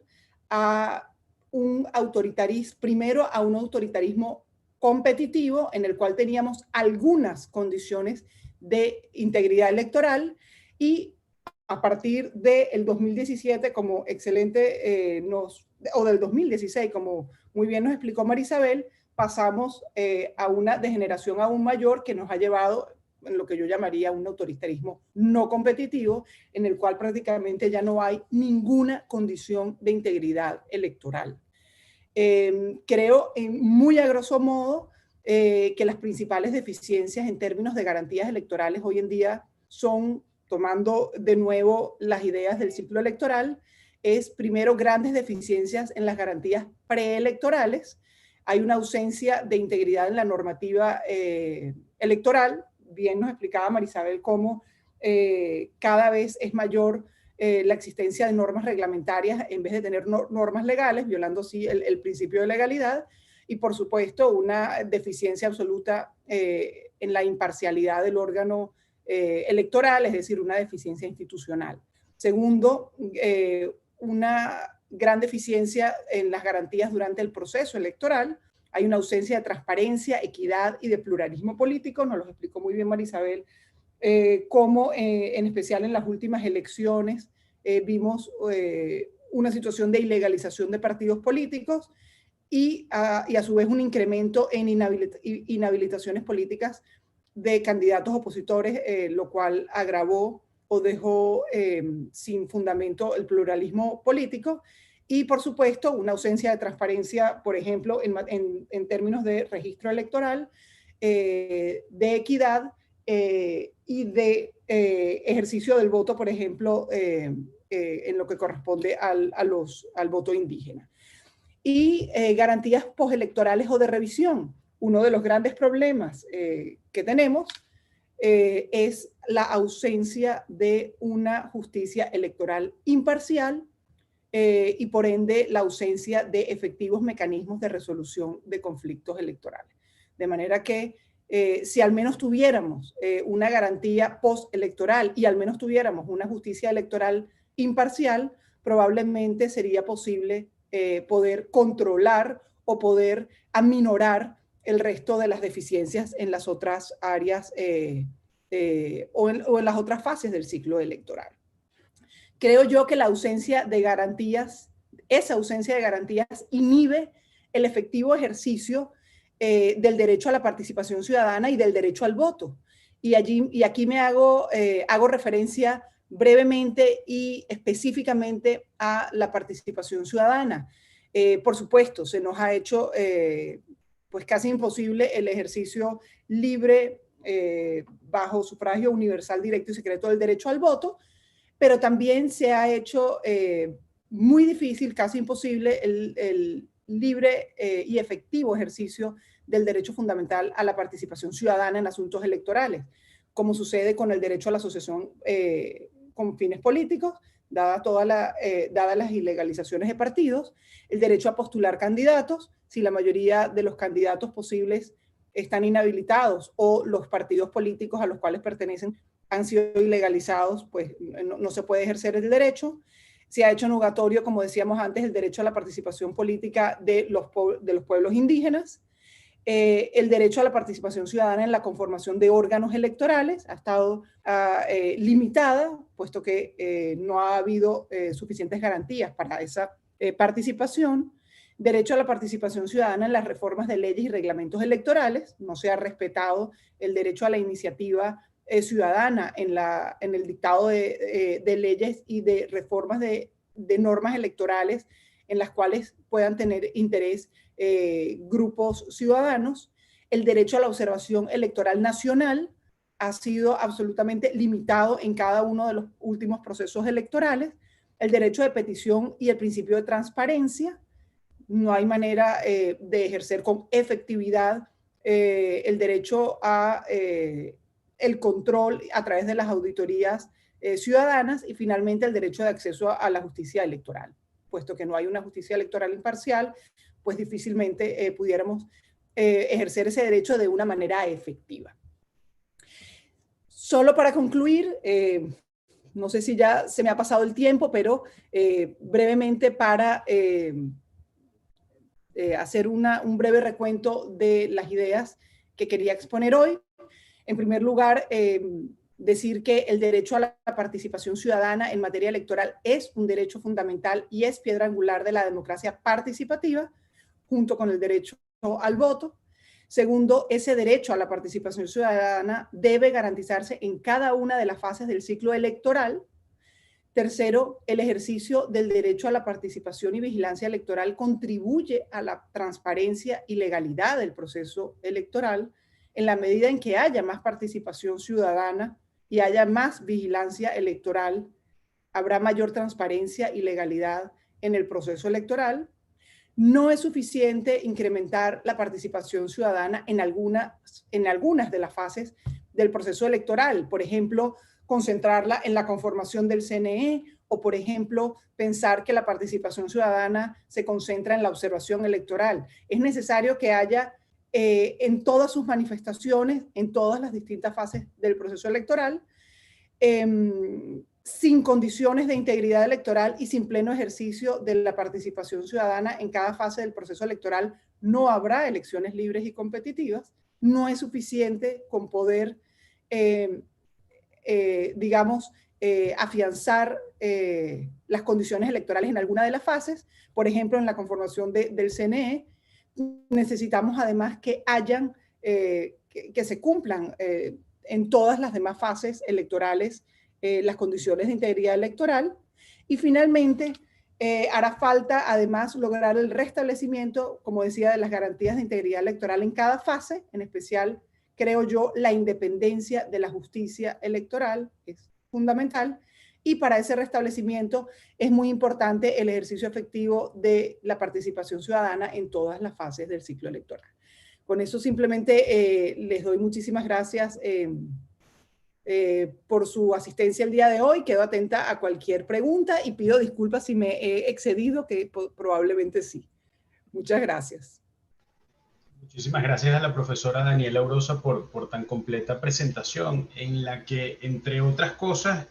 a un autoritarismo, primero a un autoritarismo competitivo en el cual teníamos algunas condiciones de integridad electoral y a partir del 2017, como excelente o del 2016, como muy bien nos explicó Marisabel, pasamos a una degeneración aún mayor que nos ha llevado en lo que yo llamaría un autoritarismo no competitivo, en el cual prácticamente ya no hay ninguna condición de integridad electoral. Creo, muy a grosso modo, que las principales deficiencias en términos de garantías electorales hoy en día son, tomando de nuevo las ideas del ciclo electoral, es primero grandes deficiencias en las garantías preelectorales. Hay una ausencia de integridad en la normativa electoral. Bien nos explicaba Marisabel cómo cada vez es mayor la existencia de normas reglamentarias en vez de tener normas legales, violando así el principio de legalidad, y por supuesto una deficiencia absoluta en la imparcialidad del órgano electoral, es decir, una deficiencia institucional. Segundo, una gran deficiencia en las garantías durante el proceso electoral. Hay una ausencia de transparencia, equidad y de pluralismo político, nos lo explicó muy bien Marisabel, cómo en especial en las últimas elecciones vimos una situación de ilegalización de partidos políticos y a su vez un incremento en inhabilitaciones políticas de candidatos opositores, lo cual agravó o dejó sin fundamento el pluralismo político. Y, por supuesto, una ausencia de transparencia, por ejemplo, en términos de registro electoral, de equidad y de ejercicio del voto, por ejemplo, en lo que corresponde al voto indígena. Y garantías postelectorales o de revisión. Uno de los grandes problemas que tenemos es la ausencia de una justicia electoral imparcial y por ende la ausencia de efectivos mecanismos de resolución de conflictos electorales. De manera que si al menos tuviéramos una garantía postelectoral y al menos tuviéramos una justicia electoral imparcial, probablemente sería posible poder controlar o poder aminorar el resto de las deficiencias en las otras áreas o en las otras fases del ciclo electoral. Creo yo que la ausencia de garantías, esa ausencia de garantías inhibe el efectivo ejercicio del derecho a la participación ciudadana y del derecho al voto. Y aquí me hago referencia brevemente y específicamente a la participación ciudadana. Por supuesto, se nos ha hecho pues casi imposible el ejercicio libre bajo sufragio universal, directo y secreto del derecho al voto, pero también se ha hecho muy difícil, casi imposible, el libre y efectivo ejercicio del derecho fundamental a la participación ciudadana en asuntos electorales, como sucede con el derecho a la asociación con fines políticos, dadas las ilegalizaciones de partidos, el derecho a postular candidatos, si la mayoría de los candidatos posibles están inhabilitados o los partidos políticos a los cuales pertenecen han sido ilegalizados, pues no se puede ejercer el derecho. Se ha hecho nugatorio, como decíamos antes, el derecho a la participación política de los pueblos indígenas. El derecho a la participación ciudadana en la conformación de órganos electorales ha estado limitada, puesto que no ha habido suficientes garantías para esa participación. Derecho a la participación ciudadana en las reformas de leyes y reglamentos electorales. No se ha respetado el derecho a la iniciativa ciudadana en el dictado de leyes y de reformas de normas electorales en las cuales puedan tener interés grupos ciudadanos. El derecho a la observación electoral nacional ha sido absolutamente limitado en cada uno de los últimos procesos electorales. El derecho de petición y el principio de transparencia. No hay manera de ejercer con efectividad el derecho a el control a través de las auditorías ciudadanas, y finalmente el derecho de acceso a la justicia electoral. Puesto que no hay una justicia electoral imparcial, pues difícilmente pudiéramos ejercer ese derecho de una manera efectiva. Solo para concluir, no sé si ya se me ha pasado el tiempo, pero brevemente para hacer un breve recuento de las ideas que quería exponer hoy. En primer lugar, decir que el derecho a la participación ciudadana en materia electoral es un derecho fundamental y es piedra angular de la democracia participativa, junto con el derecho al voto. Segundo, ese derecho a la participación ciudadana debe garantizarse en cada una de las fases del ciclo electoral. Tercero, el ejercicio del derecho a la participación y vigilancia electoral contribuye a la transparencia y legalidad del proceso electoral en la medida en que haya más participación ciudadana y haya más vigilancia electoral, habrá mayor transparencia y legalidad en el proceso electoral. No es suficiente incrementar la participación ciudadana en algunas de las fases del proceso electoral. Por ejemplo, concentrarla en la conformación del CNE o, por ejemplo, pensar que la participación ciudadana se concentra en la observación electoral. Es necesario que haya en todas sus manifestaciones, en todas las distintas fases del proceso electoral, sin condiciones de integridad electoral y sin pleno ejercicio de la participación ciudadana en cada fase del proceso electoral, no habrá elecciones libres y competitivas. No es suficiente con poder, digamos, afianzar las condiciones electorales en alguna de las fases. Por ejemplo, en la conformación del CNE, necesitamos además que hayan, que se cumplan en todas las demás fases electorales las condiciones de integridad electoral. Y finalmente, hará falta además lograr el restablecimiento, como decía, de las garantías de integridad electoral en cada fase, en especial, creo yo, la independencia de la justicia electoral es fundamental. Y para ese restablecimiento es muy importante el ejercicio efectivo de la participación ciudadana en todas las fases del ciclo electoral. Con eso simplemente les doy muchísimas gracias por su asistencia el día de hoy. Quedo atenta a cualquier pregunta y pido disculpas si me he excedido, que probablemente sí. Muchas gracias. Muchísimas gracias a la profesora Daniela Urosa por tan completa presentación, en la que, entre otras cosas,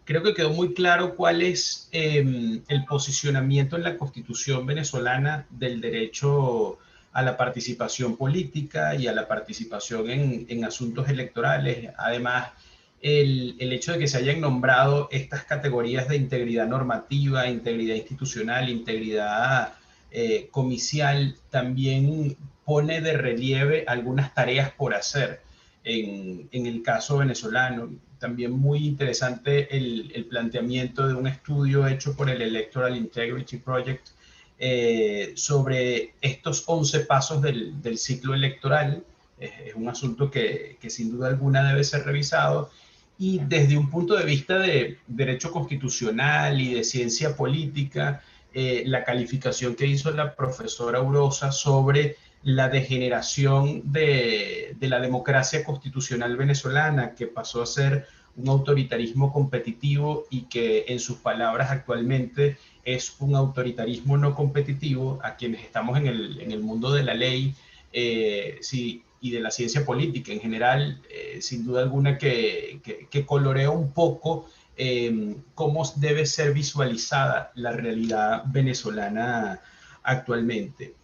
creo que quedó muy claro cuál es el posicionamiento en la Constitución venezolana del derecho a la participación política y a la participación en asuntos electorales. Además, el hecho de que se hayan nombrado estas categorías de integridad normativa, integridad institucional, integridad comicial, también pone de relieve algunas tareas por hacer en el caso venezolano. También muy interesante el planteamiento de un estudio hecho por el Electoral Integrity Project sobre estos 11 pasos del ciclo electoral. Es un asunto que sin duda alguna debe ser revisado. Y desde un punto de vista de derecho constitucional y de ciencia política, la calificación que hizo la profesora Urosa sobre la degeneración de la democracia constitucional venezolana, que pasó a ser un autoritarismo competitivo y que en sus palabras actualmente es un autoritarismo no competitivo. A quienes estamos en el mundo de la ley sí, y de la ciencia política en general, sin duda alguna que colorea un poco cómo debe ser visualizada la realidad venezolana actualmente.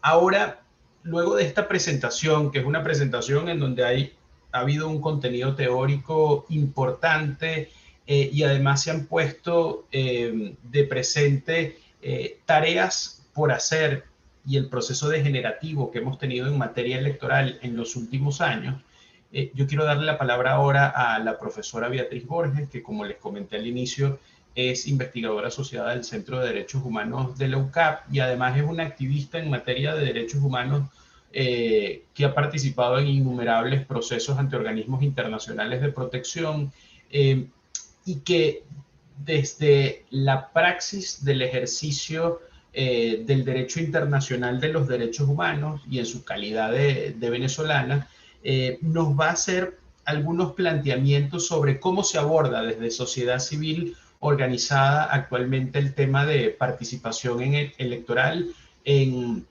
Ahora, luego de esta presentación, que es una presentación en donde ha habido un contenido teórico importante y además se han puesto de presente tareas por hacer y el proceso degenerativo que hemos tenido en materia electoral en los últimos años, yo quiero darle la palabra ahora a la profesora Beatriz Borges, que como les comenté al inicio, es investigadora asociada del Centro de Derechos Humanos de la UCAP y además es una activista en materia de derechos humanos que ha participado en innumerables procesos ante organismos internacionales de protección y que desde la praxis del ejercicio del derecho internacional de los derechos humanos y en su calidad de venezolana, nos va a hacer algunos planteamientos sobre cómo se aborda desde sociedad civil organizada actualmente el tema de participación electoral en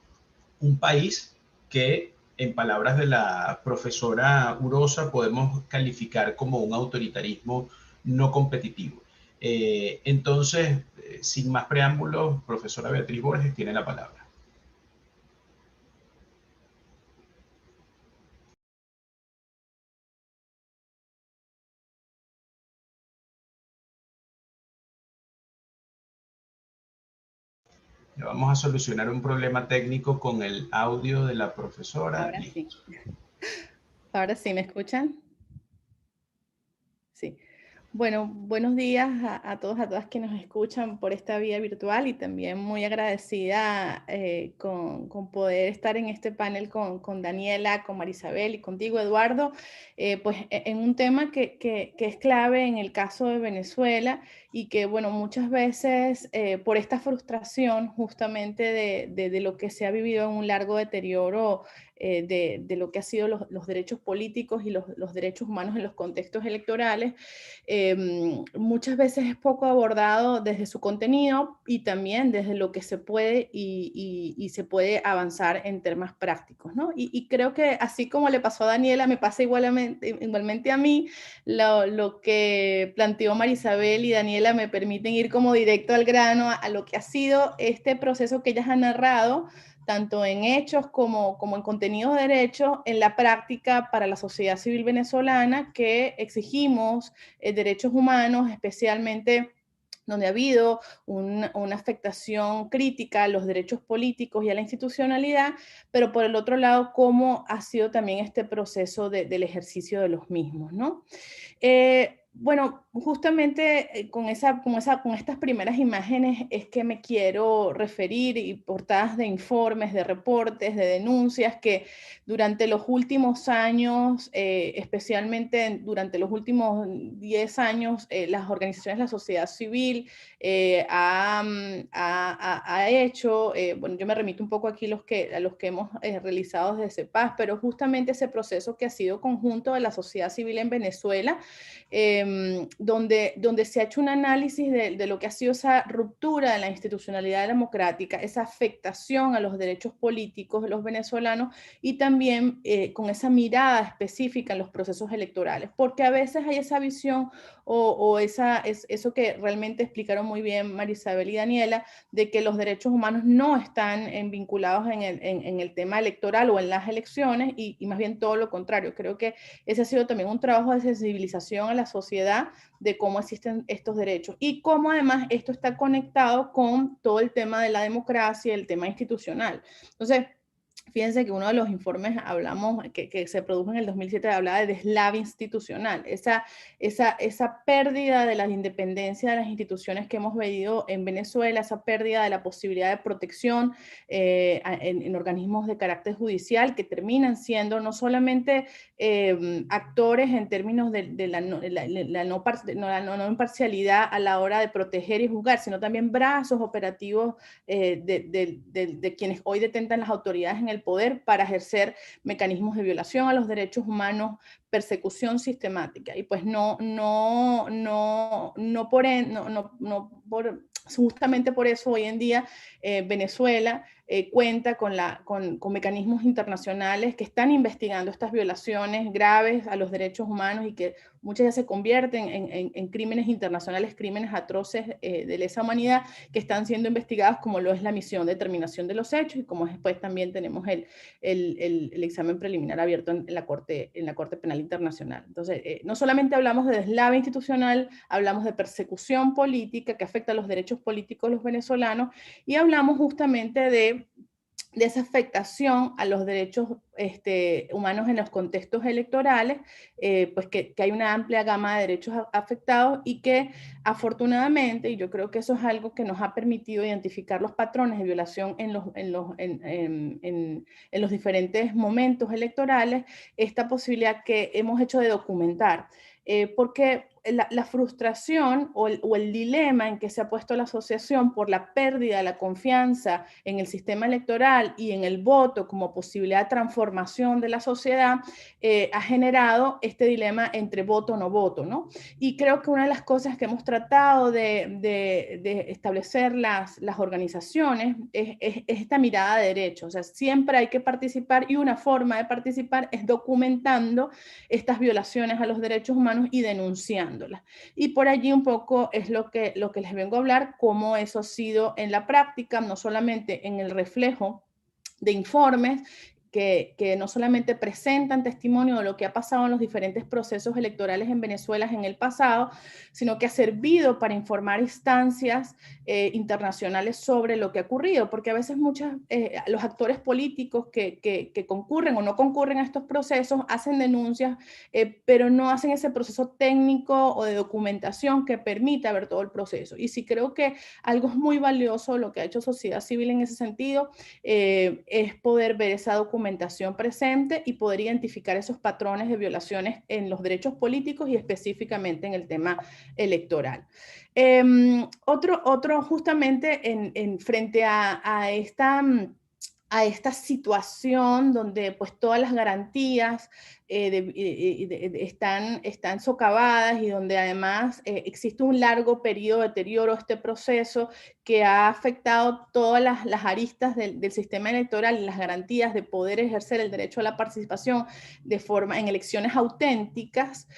un país que, en palabras de la profesora Urosa, podemos calificar como un autoritarismo no competitivo. Entonces, sin más preámbulos, profesora Beatriz Borges tiene la palabra. Vamos a solucionar un problema técnico con el audio de la profesora. Ahora sí. Ahora sí, ¿me escuchan? Sí. Bueno, buenos días a todos, a todas que nos escuchan por esta vía virtual, y también muy agradecida con poder estar en este panel con Daniela, con Marisabel y contigo, Eduardo, pues en un tema que es clave en el caso de Venezuela, y que, bueno, muchas veces por esta frustración justamente de lo que se ha vivido en un largo deterioro de lo que han sido los derechos políticos y los derechos humanos en los contextos electorales, muchas veces es poco abordado desde su contenido y también desde lo que se puede y se puede avanzar en temas prácticos, ¿no? Y creo que así como le pasó a Daniela, me pasa igualmente a mí. Lo que planteó Marisabel y Daniela me permiten ir como directo al grano a lo que ha sido este proceso que ellas han narrado, tanto en hechos como en contenidos de derecho, en la práctica para la sociedad civil venezolana, que exigimos derechos humanos, especialmente donde ha habido una afectación crítica a los derechos políticos y a la institucionalidad, pero por el otro lado, cómo ha sido también este proceso del ejercicio de los mismos, ¿no? Bueno, justamente con estas primeras imágenes es que me quiero referir, y portadas de informes, de reportes, de denuncias que durante los últimos años, especialmente durante los últimos 10 años, las organizaciones de la sociedad civil ha hecho, bueno, yo me remito un poco aquí a los que hemos realizado desde CEPAS, pero justamente ese proceso que ha sido conjunto de la sociedad civil en Venezuela, donde se ha hecho un análisis de lo que ha sido esa ruptura de la institucionalidad democrática, esa afectación a los derechos políticos de los venezolanos, y también con esa mirada específica en los procesos electorales, porque a veces hay esa visión eso que realmente explicaron muy bien Marisabel y Daniela, de que los derechos humanos no están vinculados en el tema electoral o en las elecciones, y más bien todo lo contrario. Creo que ese ha sido también un trabajo de sensibilización a la sociedad de cómo existen estos derechos y cómo además esto está conectado con todo el tema de la democracia, el tema institucional. Entonces, fíjense que uno de los informes que se produjo en el 2007 hablaba de deslave institucional, esa pérdida de la independencia de las instituciones que hemos vivido en Venezuela, esa pérdida de la posibilidad de protección en organismos de carácter judicial, que terminan siendo no solamente actores en términos de la no imparcialidad a la hora de proteger y juzgar, sino también brazos operativos de quienes hoy detentan las autoridades en el poder para ejercer mecanismos de violación a los derechos humanos, persecución sistemática. Y pues justamente por eso hoy en día Venezuela cuenta con mecanismos internacionales que están investigando estas violaciones graves a los derechos humanos, y que muchas ya se convierten en crímenes internacionales, crímenes atroces de lesa humanidad, que están siendo investigados, como lo es la misión de determinación de los hechos, y como después también tenemos el examen preliminar abierto en la Corte Penal Internacional. Entonces, no solamente hablamos de deslave institucional, hablamos de persecución política que afecta a los derechos políticos de los venezolanos, y hablamos justamente de esa afectación a los derechos humanos en los contextos electorales, pues que hay una amplia gama de derechos afectados, y que afortunadamente, y yo creo que eso es algo que nos ha permitido identificar los patrones de violación en los diferentes momentos electorales, esta posibilidad que hemos hecho de documentar. Porque la frustración o el dilema en que se ha puesto la asociación por la pérdida de la confianza en el sistema electoral y en el voto como posibilidad de transformación de la sociedad ha generado este dilema entre voto o no voto, ¿no? Y creo que una de las cosas que hemos tratado de establecer las organizaciones es esta mirada de derechos. O sea, siempre hay que participar, y una forma de participar es documentando estas violaciones a los derechos humanos y denunciándolas. Y por allí un poco es lo que les vengo a hablar, cómo eso ha sido en la práctica, no solamente en el reflejo de informes que no solamente presentan testimonio de lo que ha pasado en los diferentes procesos electorales en Venezuela en el pasado, sino que ha servido para informar instancias internacionales sobre lo que ha ocurrido, porque a veces los actores políticos que concurren o no concurren a estos procesos hacen denuncias, pero no hacen ese proceso técnico o de documentación que permita ver todo el proceso. Y sí creo que algo muy valioso lo que ha hecho sociedad civil en ese sentido es poder ver esa documentación presente y poder identificar esos patrones de violaciones en los derechos políticos y específicamente en el tema electoral. Otro justamente frente a esta situación donde pues todas las garantías están socavadas y donde además existe un largo periodo de deterioro de este proceso que ha afectado todas las aristas del sistema electoral y las garantías de poder ejercer el derecho a la participación en elecciones auténticas.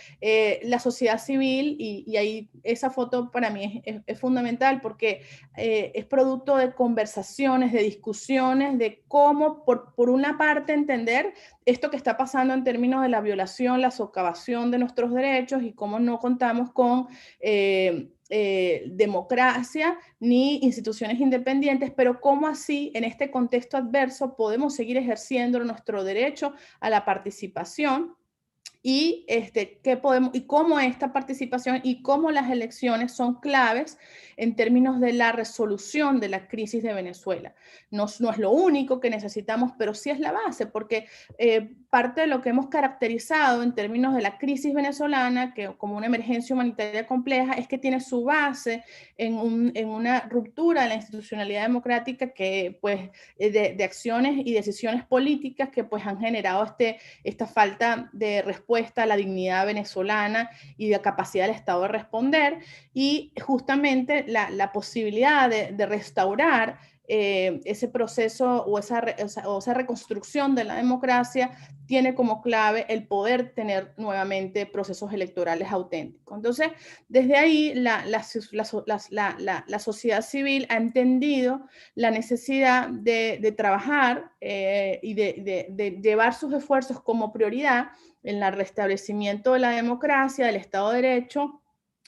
La sociedad civil, y ahí esa foto para mí es fundamental porque es producto de conversaciones, de discusiones, de cómo por una parte entender esto que está pasando en términos de la violación, la socavación de nuestros derechos y cómo no contamos con democracia ni instituciones independientes, pero cómo así en este contexto adverso podemos seguir ejerciendo nuestro derecho a la participación y cómo esta participación y cómo las elecciones son claves en términos de la resolución de la crisis de Venezuela. No es lo único que necesitamos, pero sí es la base, porque parte de lo que hemos caracterizado en términos de la crisis venezolana, que como una emergencia humanitaria compleja, es que tiene su base en una ruptura de la institucionalidad democrática que, pues, de acciones y decisiones políticas que pues han generado esta falta de respuesta a la dignidad venezolana y de capacidad del Estado de responder, y justamente la posibilidad de restaurar ese proceso o esa reconstrucción de la democracia tiene como clave el poder tener nuevamente procesos electorales auténticos. Entonces, desde ahí la sociedad civil ha entendido la necesidad de trabajar y de llevar sus esfuerzos como prioridad en el restablecimiento de la democracia, del Estado de Derecho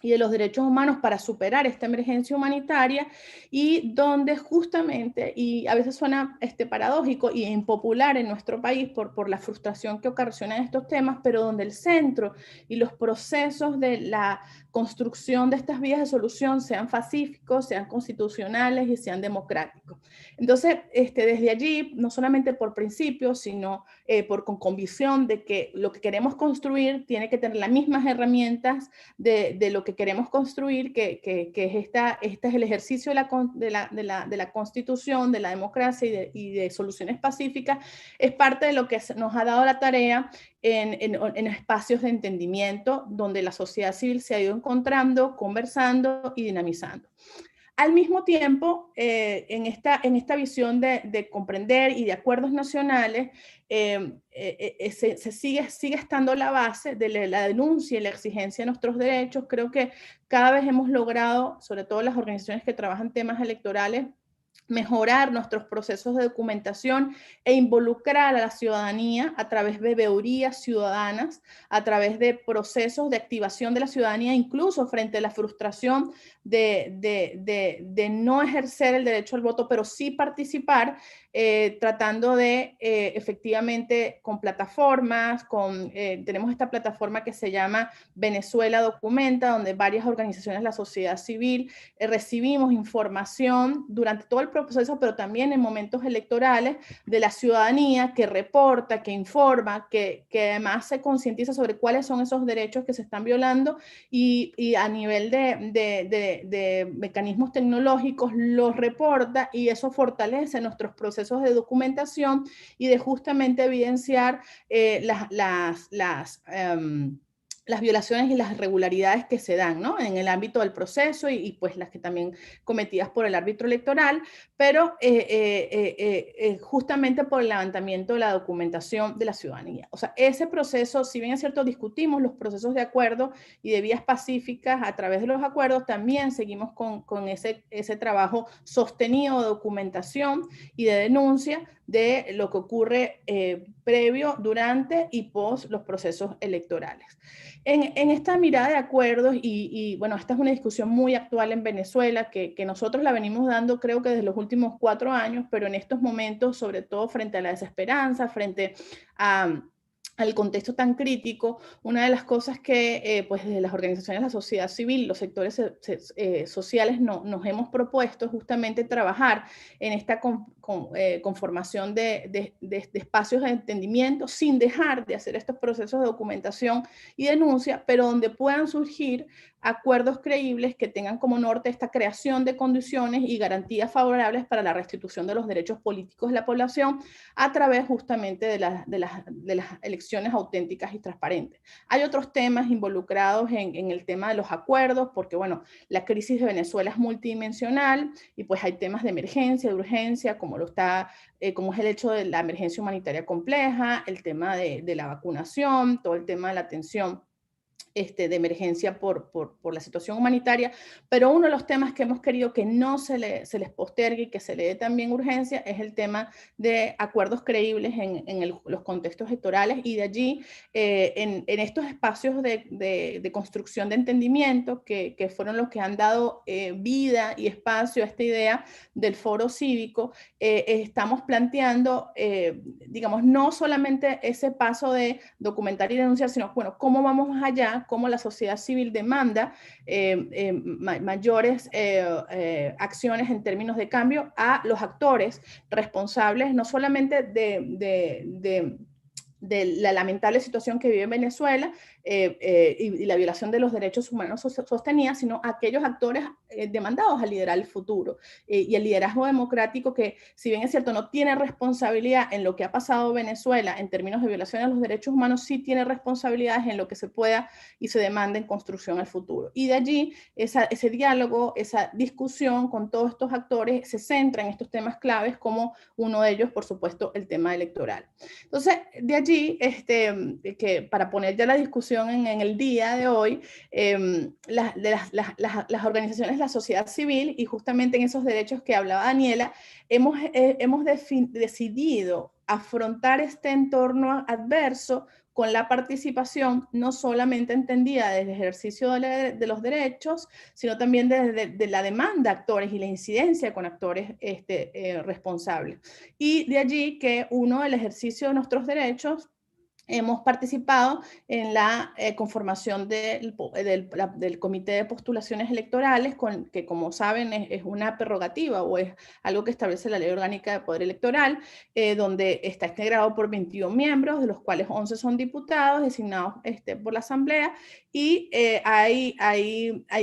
y de los derechos humanos para superar esta emergencia humanitaria, y donde justamente, y a veces suena paradójico y impopular en nuestro país por la frustración que ocasionan estos temas, pero donde el centro y los procesos de la construcción de estas vías de solución sean pacíficos, sean constitucionales y sean democráticos. Entonces, desde allí, no solamente por principio, sino con convicción de que lo que queremos construir tiene que tener las mismas herramientas de lo que queremos construir, que este es el ejercicio de la Constitución, de la democracia y de soluciones pacíficas, es parte de lo que nos ha dado la tarea en espacios de entendimiento donde la sociedad civil se ha ido encontrando, conversando y dinamizando. Al mismo tiempo, en esta visión de comprender y de acuerdos nacionales, sigue estando la base de la denuncia y la exigencia de nuestros derechos. Creo que cada vez hemos logrado, sobre todo las organizaciones que trabajan temas electorales, mejorar nuestros procesos de documentación e involucrar a la ciudadanía a través de veedurías ciudadanas, a través de procesos de activación de la ciudadanía, incluso frente a la frustración de no ejercer el derecho al voto, pero sí participar, tratando de efectivamente con plataformas, tenemos esta plataforma que se llama Venezuela Documenta, donde varias organizaciones de la sociedad civil recibimos información durante todo el proceso, pero también en momentos electorales, de la ciudadanía que reporta, que informa, que además se concientiza sobre cuáles son esos derechos que se están violando, y a nivel de mecanismos tecnológicos los reporta, y eso fortalece nuestros procesos de documentación y de justamente evidenciar las violaciones y las irregularidades que se dan, ¿no? En el ámbito del proceso y pues las que también cometidas por el árbitro electoral, pero justamente por el levantamiento de la documentación de la ciudadanía. O sea, ese proceso, si bien es cierto, discutimos los procesos de acuerdo y de vías pacíficas a través de los acuerdos, también seguimos con ese trabajo sostenido de documentación y de denuncia de lo que ocurre previo, durante y post los procesos electorales. En esta mirada de acuerdos, y bueno, esta es una discusión muy actual en Venezuela, que nosotros la venimos dando creo que desde los últimos 4 años, pero en estos momentos, sobre todo frente a la desesperanza, frente al contexto tan crítico, una de las cosas que pues desde las organizaciones de la sociedad civil, los sectores sociales nos hemos propuesto justamente trabajar en esta conformación de espacios de entendimiento sin dejar de hacer estos procesos de documentación y denuncia, pero donde puedan surgir acuerdos creíbles que tengan como norte esta creación de condiciones y garantías favorables para la restitución de los derechos políticos de la población a través justamente de las elecciones auténticas y transparentes. Hay otros temas involucrados en el tema de los acuerdos, porque bueno, la crisis de Venezuela es multidimensional y pues hay temas de emergencia, de urgencia, como es el hecho de la emergencia humanitaria compleja, el tema de la vacunación, todo el tema de la atención de emergencia por la situación humanitaria, pero uno de los temas que hemos querido que no se les postergue y que se le dé también urgencia es el tema de acuerdos creíbles en los contextos electorales, y de allí en estos espacios de construcción de entendimiento que fueron los que han dado vida y espacio a esta idea del foro cívico, estamos planteando, digamos, no solamente ese paso de documentar y denunciar, sino, bueno, ¿cómo vamos más allá? Cómo la sociedad civil demanda mayores acciones en términos de cambio a los actores responsables, no solamente de la lamentable situación que vive en Venezuela y la violación de los derechos humanos sostenida, sino a aquellos actores demandados a liderar el futuro. Y el liderazgo democrático que, si bien es cierto, no tiene responsabilidad en lo que ha pasado en Venezuela en términos de violación de los derechos humanos, sí tiene responsabilidades en lo que se pueda y se demanda en construcción al futuro. Y de allí, ese diálogo, esa discusión con todos estos actores se centra en estos temas claves, como uno de ellos, por supuesto, el tema electoral. Entonces, de allí, que para poner ya la discusión en el día de hoy, las organizaciones de la sociedad civil, y justamente en esos derechos que hablaba Daniela, hemos decidido afrontar este entorno adverso con la participación no solamente entendida desde el ejercicio de los derechos, sino también desde la demanda de actores y la incidencia con actores responsables. Y de allí que uno del ejercicio de nuestros derechos hemos participado en la conformación del Comité de Postulaciones Electorales, que como saben es una prerrogativa o es algo que establece la Ley Orgánica de Poder Electoral, donde está integrado por 21 miembros, de los cuales 11 son diputados designados por la Asamblea, y hay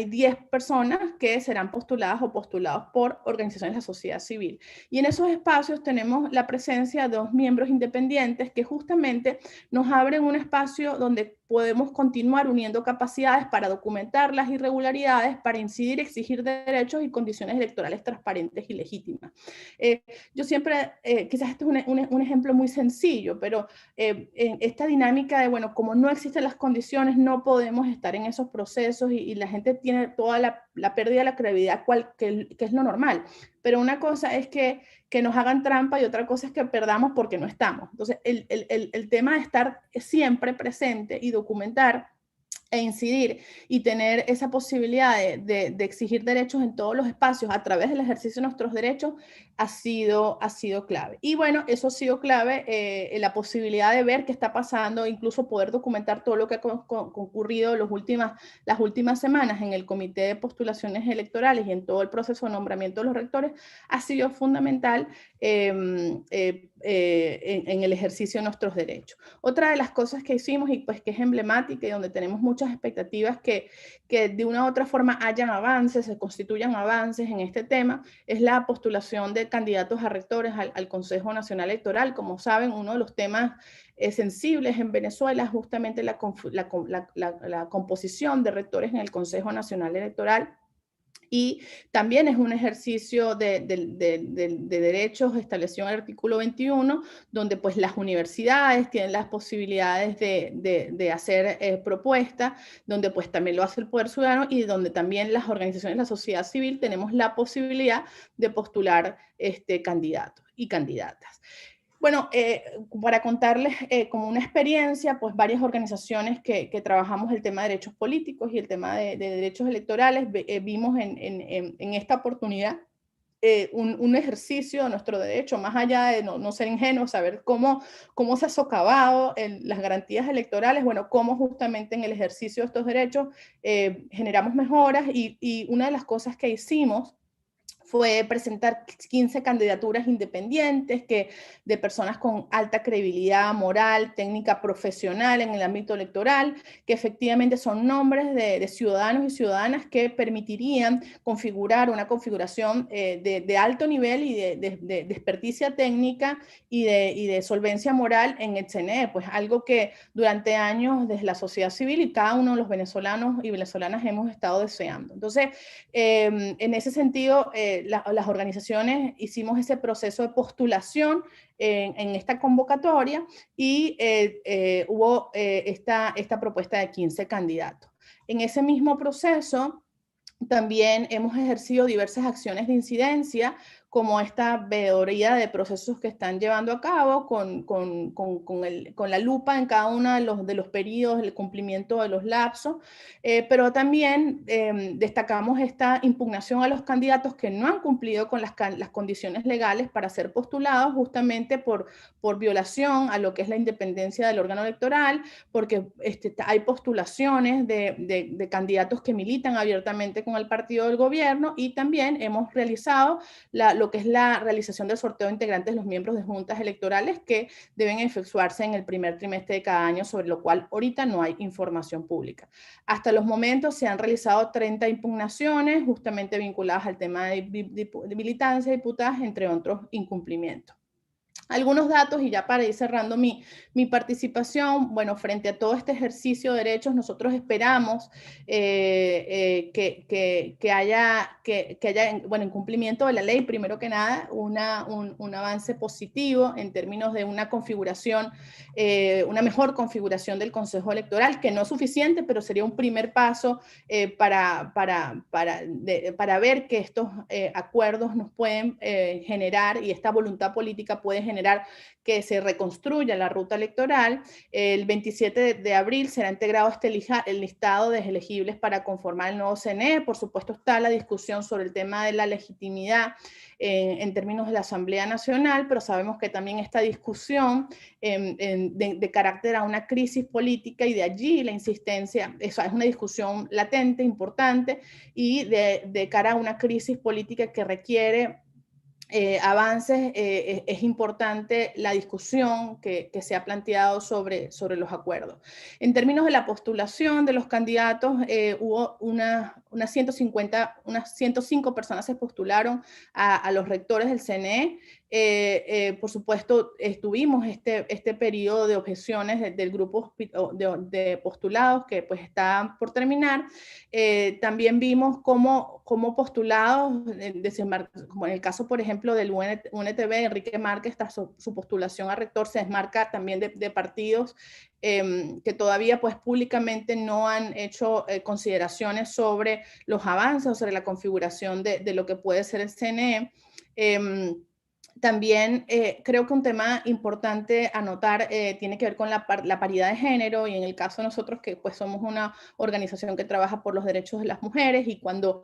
10 personas que serán postuladas o postulados por organizaciones de la sociedad civil. Y en esos espacios tenemos la presencia de 2 miembros independientes que justamente nos abren un espacio donde podemos continuar uniendo capacidades para documentar las irregularidades, para incidir y exigir derechos y condiciones electorales transparentes y legítimas. Yo siempre, quizás este es un ejemplo muy sencillo, pero en esta dinámica de, bueno, como no existen las condiciones, no podemos estar en esos procesos y la gente tiene toda la pérdida de la credibilidad, que es lo normal. Pero una cosa es que nos hagan trampa y otra cosa es que perdamos porque no estamos. Entonces, el tema de estar siempre presente y documentar e incidir y tener esa posibilidad de exigir derechos en todos los espacios a través del ejercicio de nuestros derechos ha sido clave. Y bueno, eso ha sido clave, la posibilidad de ver qué está pasando, incluso poder documentar todo lo que ha concurrido las últimas semanas en el Comité de Postulaciones Electorales y en todo el proceso de nombramiento de los rectores, ha sido fundamental en el ejercicio de nuestros derechos. Otra de las cosas que hicimos y pues que es emblemática y donde tenemos mucho muchas expectativas que de una u otra forma hayan avances, se constituyan avances en este tema, es la postulación de candidatos a rectores al Consejo Nacional Electoral. Como saben, uno de los temas sensibles en Venezuela es justamente la composición de rectores en el Consejo Nacional Electoral. Y también es un ejercicio de derechos establecido en el artículo 21, donde pues las universidades tienen las posibilidades de hacer propuestas, donde pues también lo hace el Poder Ciudadano y donde también las organizaciones de la sociedad civil tenemos la posibilidad de postular candidatos y candidatas. Bueno, para contarles como una experiencia, pues varias organizaciones que trabajamos el tema de derechos políticos y el tema de derechos electorales, vimos en esta oportunidad un ejercicio de nuestro derecho, más allá de no ser ingenuos, saber cómo se ha socavado las garantías electorales, bueno, cómo justamente en el ejercicio de estos derechos generamos mejoras y una de las cosas que hicimos fue presentar 15 candidaturas independientes de personas con alta credibilidad moral, técnica, profesional en el ámbito electoral, que efectivamente son nombres de ciudadanos y ciudadanas que permitirían configurar una configuración de alto nivel y de experticia técnica y de solvencia moral en el CNE, pues algo que durante años desde la sociedad civil y cada uno de los venezolanos y venezolanas hemos estado deseando. Entonces, en ese sentido, las organizaciones hicimos ese proceso de postulación en esta convocatoria y hubo esta propuesta de 15 candidatos. En ese mismo proceso también hemos ejercido diversas acciones de incidencia, como esta veeduría de procesos que están llevando a cabo con la lupa en cada uno de los periodos, el cumplimiento de los lapsos, pero también destacamos esta impugnación a los candidatos que no han cumplido con las condiciones legales para ser postulados, justamente por violación a lo que es la independencia del órgano electoral, porque hay postulaciones de candidatos que militan abiertamente con el partido del gobierno, y también hemos realizado lo que es la realización del sorteo de integrantes de los miembros de juntas electorales que deben efectuarse en el primer trimestre de cada año, sobre lo cual ahorita no hay información pública. Hasta los momentos se han realizado 30 impugnaciones justamente vinculadas al tema de militancia, diputadas, entre otros incumplimientos. Algunos datos y ya para ir cerrando mi participación, bueno, frente a todo este ejercicio de derechos, nosotros esperamos que haya, bueno, en cumplimiento de la ley, primero que nada, un avance positivo en términos de una configuración, una mejor configuración del Consejo Electoral, que no es suficiente, pero sería un primer paso para ver que estos acuerdos nos pueden generar y esta voluntad política puede generar que se reconstruya la ruta electoral. El 27 de abril será integrado el listado de elegibles para conformar el nuevo CNE. Por supuesto está la discusión sobre el tema de la legitimidad en términos de la Asamblea Nacional, pero sabemos que también esta discusión de carácter a una crisis política, y de allí la insistencia, eso es una discusión latente, importante, y de cara a una crisis política que requiere avances, es importante la discusión que se ha planteado sobre los acuerdos. En términos de la postulación de los candidatos, hubo unas 105 personas se postularon a los rectores del CNE. Por supuesto, tuvimos este periodo de objeciones del grupo de postulados que pues está por terminar. También vimos cómo postulados, como en el caso, por ejemplo, del UNTV, Enrique Márquez, su postulación a rector se desmarca también de partidos que todavía pues públicamente no han hecho consideraciones sobre los avances o sobre la configuración de lo que puede ser el CNE. También creo que un tema importante a notar tiene que ver con la paridad de género, y en el caso de nosotros que pues somos una organización que trabaja por los derechos de las mujeres, y cuando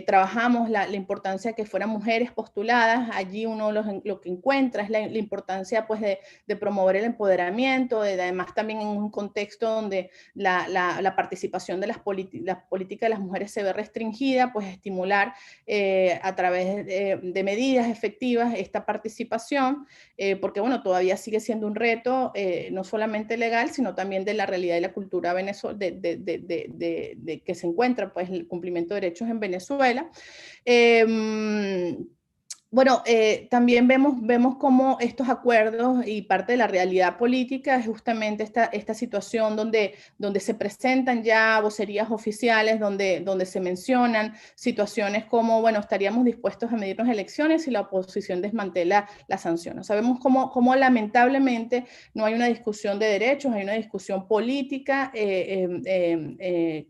trabajamos la importancia que fueran mujeres postuladas, allí uno lo que encuentra es la importancia pues de promover el empoderamiento, además también en un contexto donde la participación de la política de las mujeres se ve restringida, pues estimular a través de medidas efectivas esta participación participación, porque bueno, todavía sigue siendo un reto, no solamente legal, sino también de la realidad y la cultura de que se encuentra pues, el cumplimiento de derechos en Venezuela. Bueno, también vemos cómo estos acuerdos y parte de la realidad política es justamente esta situación donde se presentan ya vocerías oficiales, donde se mencionan situaciones como, bueno, estaríamos dispuestos a medirnos elecciones si la oposición desmantela las sanciones. Sabemos cómo lamentablemente no hay una discusión de derechos, hay una discusión política que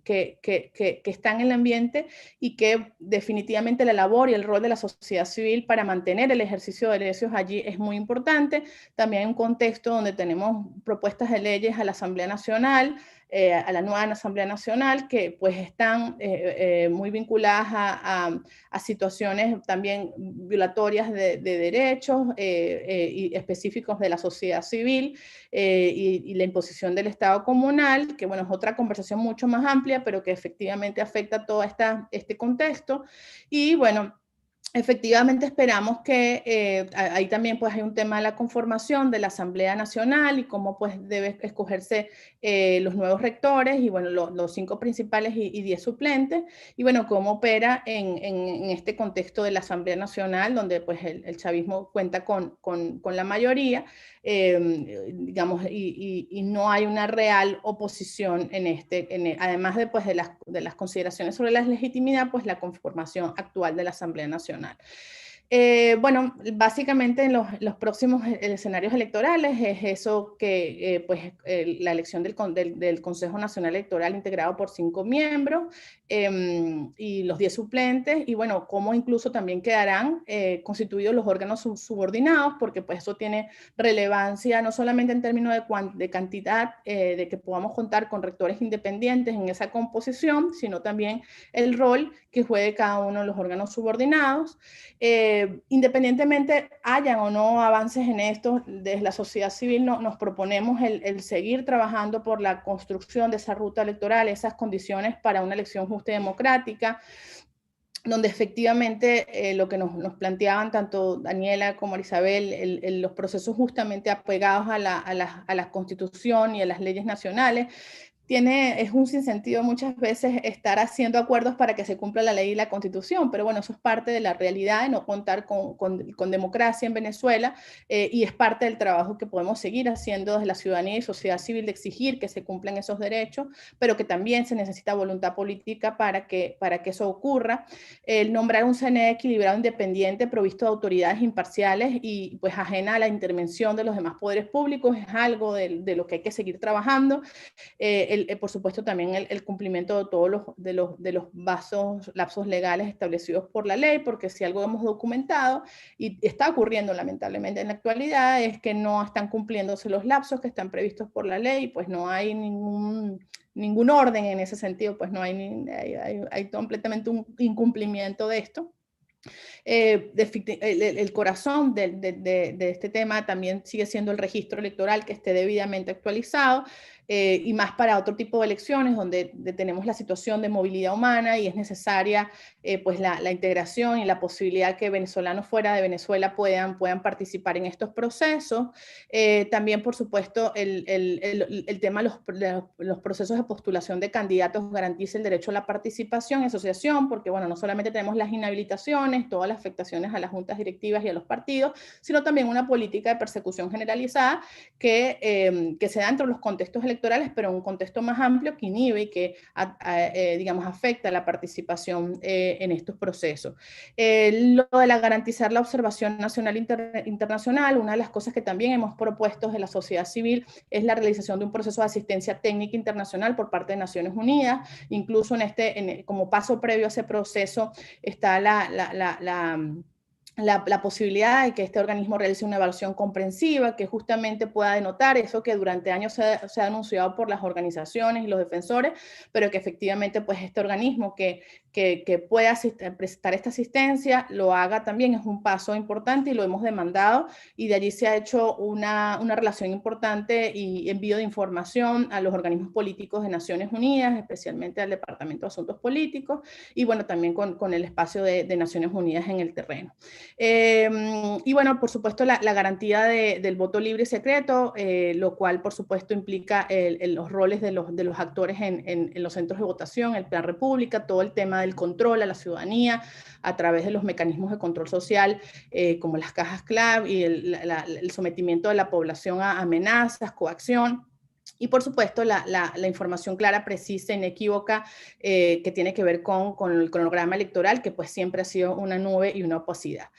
está en el ambiente y que definitivamente la labor y el rol de la sociedad civil para mantener el ejercicio de derechos allí es muy importante. También hay un contexto donde tenemos propuestas de leyes a la Asamblea Nacional, a la nueva Asamblea Nacional, que pues están muy vinculadas a situaciones también violatorias de derechos y específicos de la sociedad civil y la imposición del Estado comunal, que bueno, es otra conversación mucho más amplia, pero que efectivamente afecta todo este contexto. Y bueno, efectivamente esperamos que ahí también pues hay un tema de la conformación de la Asamblea Nacional y cómo pues debe escogerse los nuevos rectores y bueno, los 5 principales y 10 suplentes y bueno, cómo opera en este contexto de la Asamblea Nacional donde pues el chavismo cuenta con la mayoría, digamos, y no hay una real oposición además de las consideraciones sobre la legitimidad, pues la conformación actual de la Asamblea Nacional. Bueno, básicamente en los próximos escenarios electorales es eso que la elección del Consejo Nacional Electoral integrado por 5 miembros y los 10 suplentes y bueno, cómo incluso también quedarán constituidos los órganos subordinados porque pues eso tiene relevancia no solamente en términos de cantidad, de que podamos contar con rectores independientes en esa composición, sino también el rol que juegue cada uno de los órganos subordinados. Independientemente hayan o no avances en esto, desde la sociedad civil nos proponemos el seguir trabajando por la construcción de esa ruta electoral, esas condiciones para una elección justa y democrática, donde efectivamente lo que nos planteaban tanto Daniela como Isabel, los procesos justamente apegados a la Constitución y a las leyes nacionales, es un sinsentido muchas veces estar haciendo acuerdos para que se cumpla la ley y la Constitución, pero bueno, eso es parte de la realidad de no contar con democracia en Venezuela y es parte del trabajo que podemos seguir haciendo desde la ciudadanía y sociedad civil de exigir que se cumplan esos derechos, pero que también se necesita voluntad política para que eso ocurra. El nombrar un CNE equilibrado, independiente, provisto de autoridades imparciales y pues ajena a la intervención de los demás poderes públicos es algo de lo que hay que seguir trabajando. Por supuesto también el cumplimiento de todos los lapsos legales establecidos por la ley, porque si algo hemos documentado y está ocurriendo lamentablemente en la actualidad es que no están cumpliéndose los lapsos que están previstos por la ley, pues no hay ningún orden en ese sentido, pues no hay completamente un incumplimiento de esto. El corazón de este tema también sigue siendo el registro electoral que esté debidamente actualizado y más para otro tipo de elecciones donde tenemos la situación de movilidad humana y es necesaria pues la integración y la posibilidad que venezolanos fuera de Venezuela puedan participar en estos procesos. También, por supuesto, el tema de los procesos de postulación de candidatos garantiza el derecho a la participación y asociación, porque bueno, no solamente tenemos las inhabilitaciones, todas las afectaciones a las juntas directivas y a los partidos, sino también una política de persecución generalizada que se da dentro de los contextos electorales, pero en un contexto más amplio que inhibe y que, digamos, afecta la participación en estos procesos. Lo de garantizar la observación nacional e internacional, una de las cosas que también hemos propuesto de la sociedad civil es la realización de un proceso de asistencia técnica internacional por parte de Naciones Unidas. Incluso como paso previo a ese proceso está la posibilidad de que este organismo realice una evaluación comprensiva que justamente pueda denotar eso que durante años se ha anunciado por las organizaciones y los defensores, pero que efectivamente pues este organismo que pueda prestar esta asistencia lo haga también, es un paso importante y lo hemos demandado y de allí se ha hecho una relación importante y envío de información a los organismos políticos de Naciones Unidas, especialmente al Departamento de Asuntos Políticos y bueno, también con el espacio de Naciones Unidas en el terreno. Y bueno, por supuesto, la garantía del voto libre y secreto, lo cual por supuesto implica los roles de los actores en los centros de votación, el Plan República, todo el tema del control a la ciudadanía a través de los mecanismos de control social, como las cajas clave y el sometimiento de la población a amenazas, coacción. Y por supuesto la información clara, precisa, inequívoca, que tiene que ver con el cronograma electoral, que pues siempre ha sido una nube y una opacidad.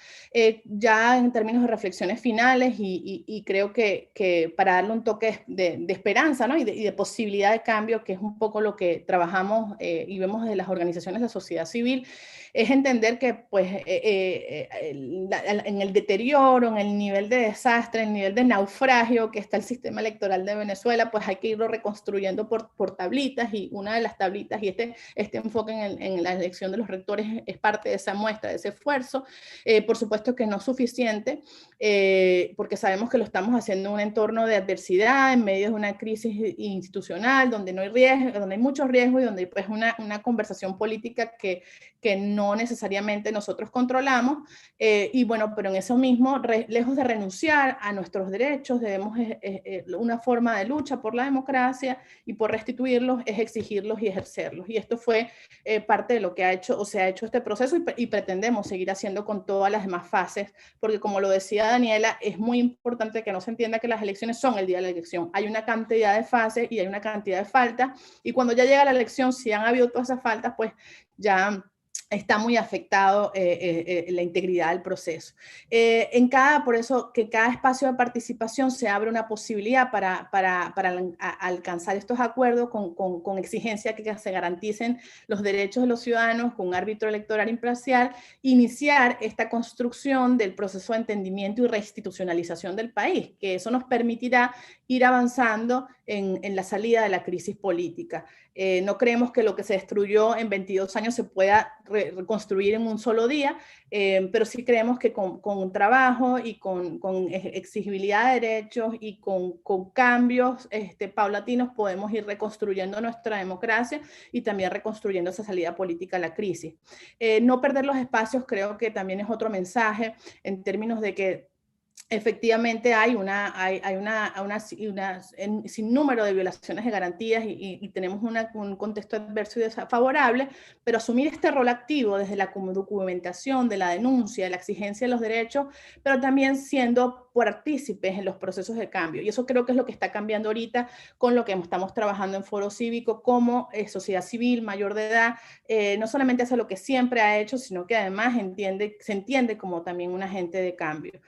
Ya en términos de reflexiones finales, y creo que para darle un toque de esperanza, ¿no? y de posibilidad de cambio, que es un poco lo que trabajamos y vemos desde las organizaciones de la sociedad civil, es entender que pues, en el deterioro, en el nivel de desastre, en el nivel de naufragio que está el sistema electoral de Venezuela, pues hay que irlo reconstruyendo por tablitas, y una de las tablitas, y este enfoque en la elección de los rectores es parte de esa muestra, de ese esfuerzo. Por supuesto que no es suficiente, porque sabemos que lo estamos haciendo en un entorno de adversidad, en medio de una crisis institucional, donde no hay riesgo, donde hay muchos riesgos, y donde hay pues una conversación política que no necesariamente nosotros controlamos, y bueno, pero en eso mismo, lejos de renunciar a nuestros derechos, debemos, una forma de lucha por la democracia y por restituirlos es exigirlos y ejercerlos, y esto fue parte de lo que ha hecho o se ha hecho este proceso, y pretendemos seguir haciendo con todas las demás fases, porque como lo decía Daniela, es muy importante que no se entienda que las elecciones son el día de la elección, hay una cantidad de fases y hay una cantidad de faltas, y cuando ya llega la elección, si han habido todas esas faltas, pues ya está muy afectado la integridad del proceso. Por eso que cada espacio de participación se abre una posibilidad para alcanzar estos acuerdos con exigencia que se garanticen los derechos de los ciudadanos, con un árbitro electoral imparcial, iniciar esta construcción del proceso de entendimiento y reinstitucionalización del país, que eso nos permitirá ir avanzando en la salida de la crisis política. No creemos que lo que se destruyó en 22 años se pueda reconstruir en un solo día, pero sí creemos que con trabajo y con exigibilidad de derechos y con cambios paulatinos podemos ir reconstruyendo nuestra democracia y también reconstruyendo esa salida política a la crisis. No perder los espacios creo que también es otro mensaje en términos de que efectivamente hay un sinnúmero de violaciones de garantías y tenemos un contexto adverso y desfavorable, pero asumir este rol activo desde la documentación, de la denuncia, de la exigencia de los derechos, pero también siendo partícipes en los procesos de cambio. Y eso creo que es lo que está cambiando ahorita con lo que estamos trabajando en Foro Cívico como sociedad civil mayor de edad, no solamente hace lo que siempre ha hecho, sino que además se entiende como también un agente de cambio.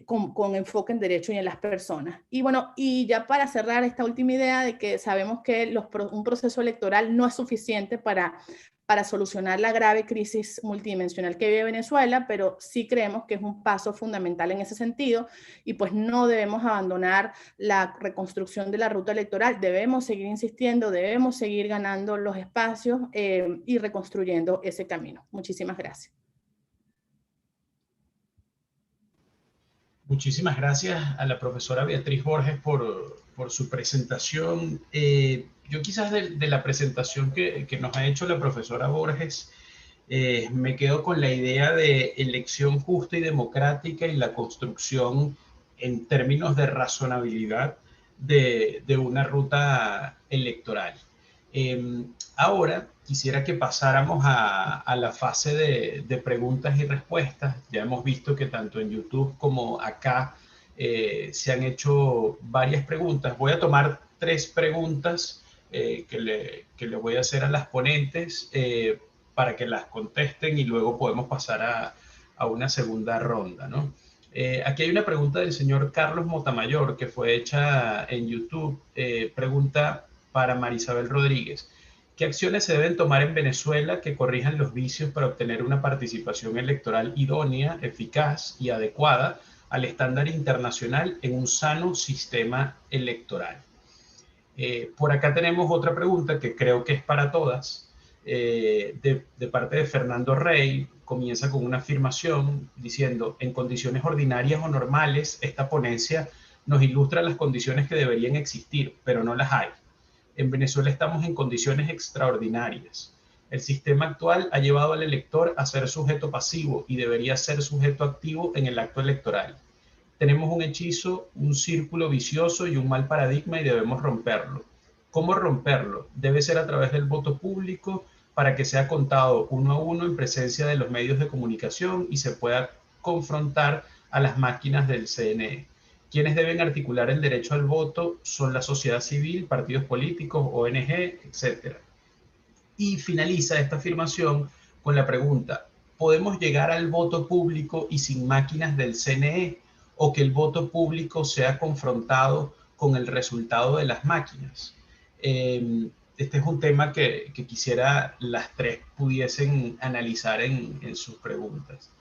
Con enfoque en derecho y en las personas. Y bueno, y ya para cerrar esta última idea de que sabemos que un proceso electoral no es suficiente para solucionar la grave crisis multidimensional que vive Venezuela, pero sí creemos que es un paso fundamental en ese sentido, y pues no debemos abandonar la reconstrucción de la ruta electoral, debemos seguir insistiendo, debemos seguir ganando los espacios y reconstruyendo ese camino. Muchísimas gracias. Muchísimas gracias a la profesora Beatriz Borges por su presentación. Yo quizás de la presentación que nos ha hecho la profesora Borges, me quedo con la idea de elección justa y democrática y la construcción en términos de razonabilidad de una ruta electoral. Ahora quisiera que pasáramos a la fase de preguntas y respuestas. Ya hemos visto que tanto en YouTube como acá se han hecho varias preguntas. Voy a tomar 3 preguntas que le voy a hacer a las ponentes para que las contesten y luego podemos pasar a una segunda ronda, ¿no? Aquí hay una pregunta del señor Carlos Motamayor que fue hecha en YouTube. Pregunta para Marisabel Rodríguez. ¿Qué acciones se deben tomar en Venezuela que corrijan los vicios para obtener una participación electoral idónea, eficaz y adecuada al estándar internacional en un sano sistema electoral? Por acá tenemos otra pregunta que creo que es para todas, de parte de Fernando Rey. Comienza con una afirmación diciendo: en condiciones ordinarias o normales, esta ponencia nos ilustra las condiciones que deberían existir, pero no las hay. En Venezuela estamos en condiciones extraordinarias. El sistema actual ha llevado al elector a ser sujeto pasivo y debería ser sujeto activo en el acto electoral. Tenemos un hechizo, un círculo vicioso y un mal paradigma y debemos romperlo. ¿Cómo romperlo? Debe ser a través del voto público para que sea contado uno a uno en presencia de los medios de comunicación y se pueda confrontar a las máquinas del CNE. Quienes deben articular el derecho al voto son la sociedad civil, partidos políticos, ONG, etc. Y finaliza esta afirmación con la pregunta: ¿podemos llegar al voto público y sin máquinas del CNE, o que el voto público sea confrontado con el resultado de las máquinas? Este es un tema que quisiera las tres pudiesen analizar en sus preguntas.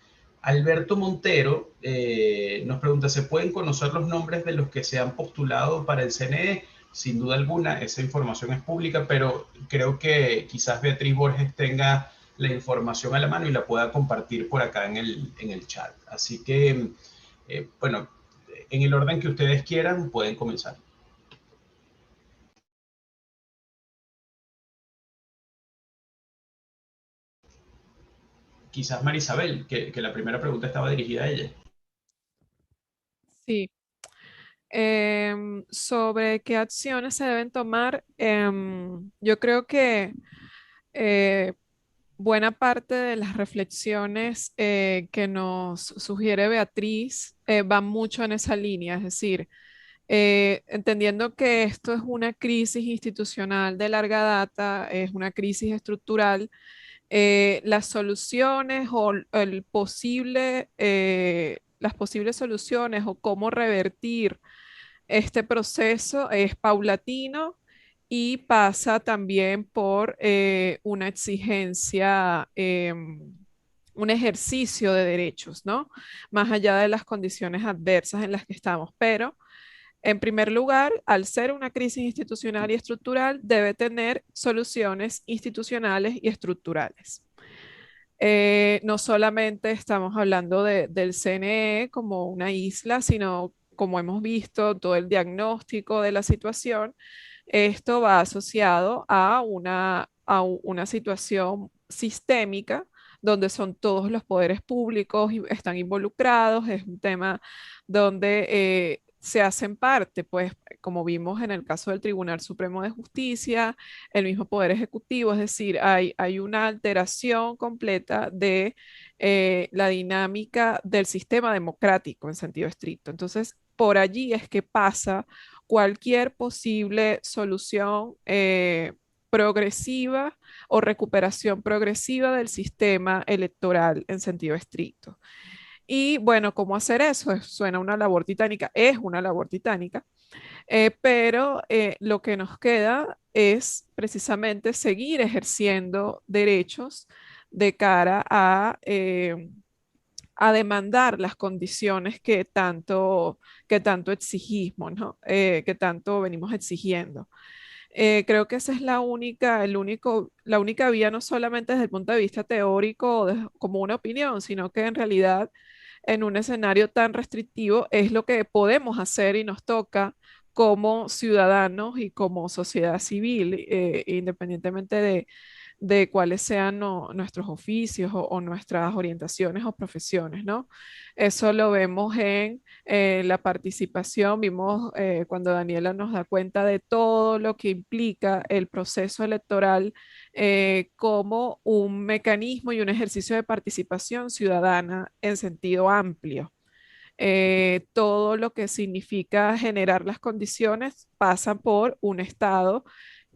Alberto Montero nos pregunta: ¿se pueden conocer los nombres de los que se han postulado para el CNE? Sin duda alguna, esa información es pública, pero creo que quizás Beatriz Borges tenga la información a la mano y la pueda compartir por acá en el chat. Así que, bueno, en el orden que ustedes quieran, pueden comenzar. Quizás Marisabel, que la primera pregunta estaba dirigida a ella. Sí. Sobre qué acciones se deben tomar, yo creo que buena parte de las reflexiones que nos sugiere Beatriz van mucho en esa línea, es decir, entendiendo que esto es una crisis institucional de larga data, es una crisis estructural. Las soluciones o el posible, las posibles soluciones o cómo revertir este proceso es paulatino y pasa también por una exigencia, un ejercicio de derechos, ¿no? Más allá de las condiciones adversas en las que estamos. Pero, en primer lugar, al ser una crisis institucional y estructural, debe tener soluciones institucionales y estructurales. No solamente estamos hablando del CNE como una isla, sino como hemos visto, todo el diagnóstico de la situación, esto va asociado a una situación sistémica donde son todos los poderes públicos y están involucrados. Es un tema donde se hacen parte, pues, como vimos en el caso del Tribunal Supremo de Justicia, el mismo Poder Ejecutivo, es decir, hay una alteración completa de la dinámica del sistema democrático en sentido estricto. Entonces, por allí es que pasa cualquier posible solución progresiva o recuperación progresiva del sistema electoral en sentido estricto. Y bueno, ¿cómo hacer eso? Suena una labor titánica, es una labor titánica, pero lo que nos queda es precisamente seguir ejerciendo derechos de cara a demandar las condiciones que tanto exigimos, ¿no? Que tanto venimos exigiendo. Creo que esa es la única vía, no solamente desde el punto de vista teórico o como una opinión, sino que en realidad en un escenario tan restrictivo es lo que podemos hacer y nos toca como ciudadanos y como sociedad civil, independientemente de cuáles sean nuestros oficios o nuestras orientaciones o profesiones, ¿no? Eso lo vemos en la participación, vimos cuando Daniela nos da cuenta de todo lo que implica el proceso electoral como un mecanismo y un ejercicio de participación ciudadana en sentido amplio. Todo lo que significa generar las condiciones pasa por un Estado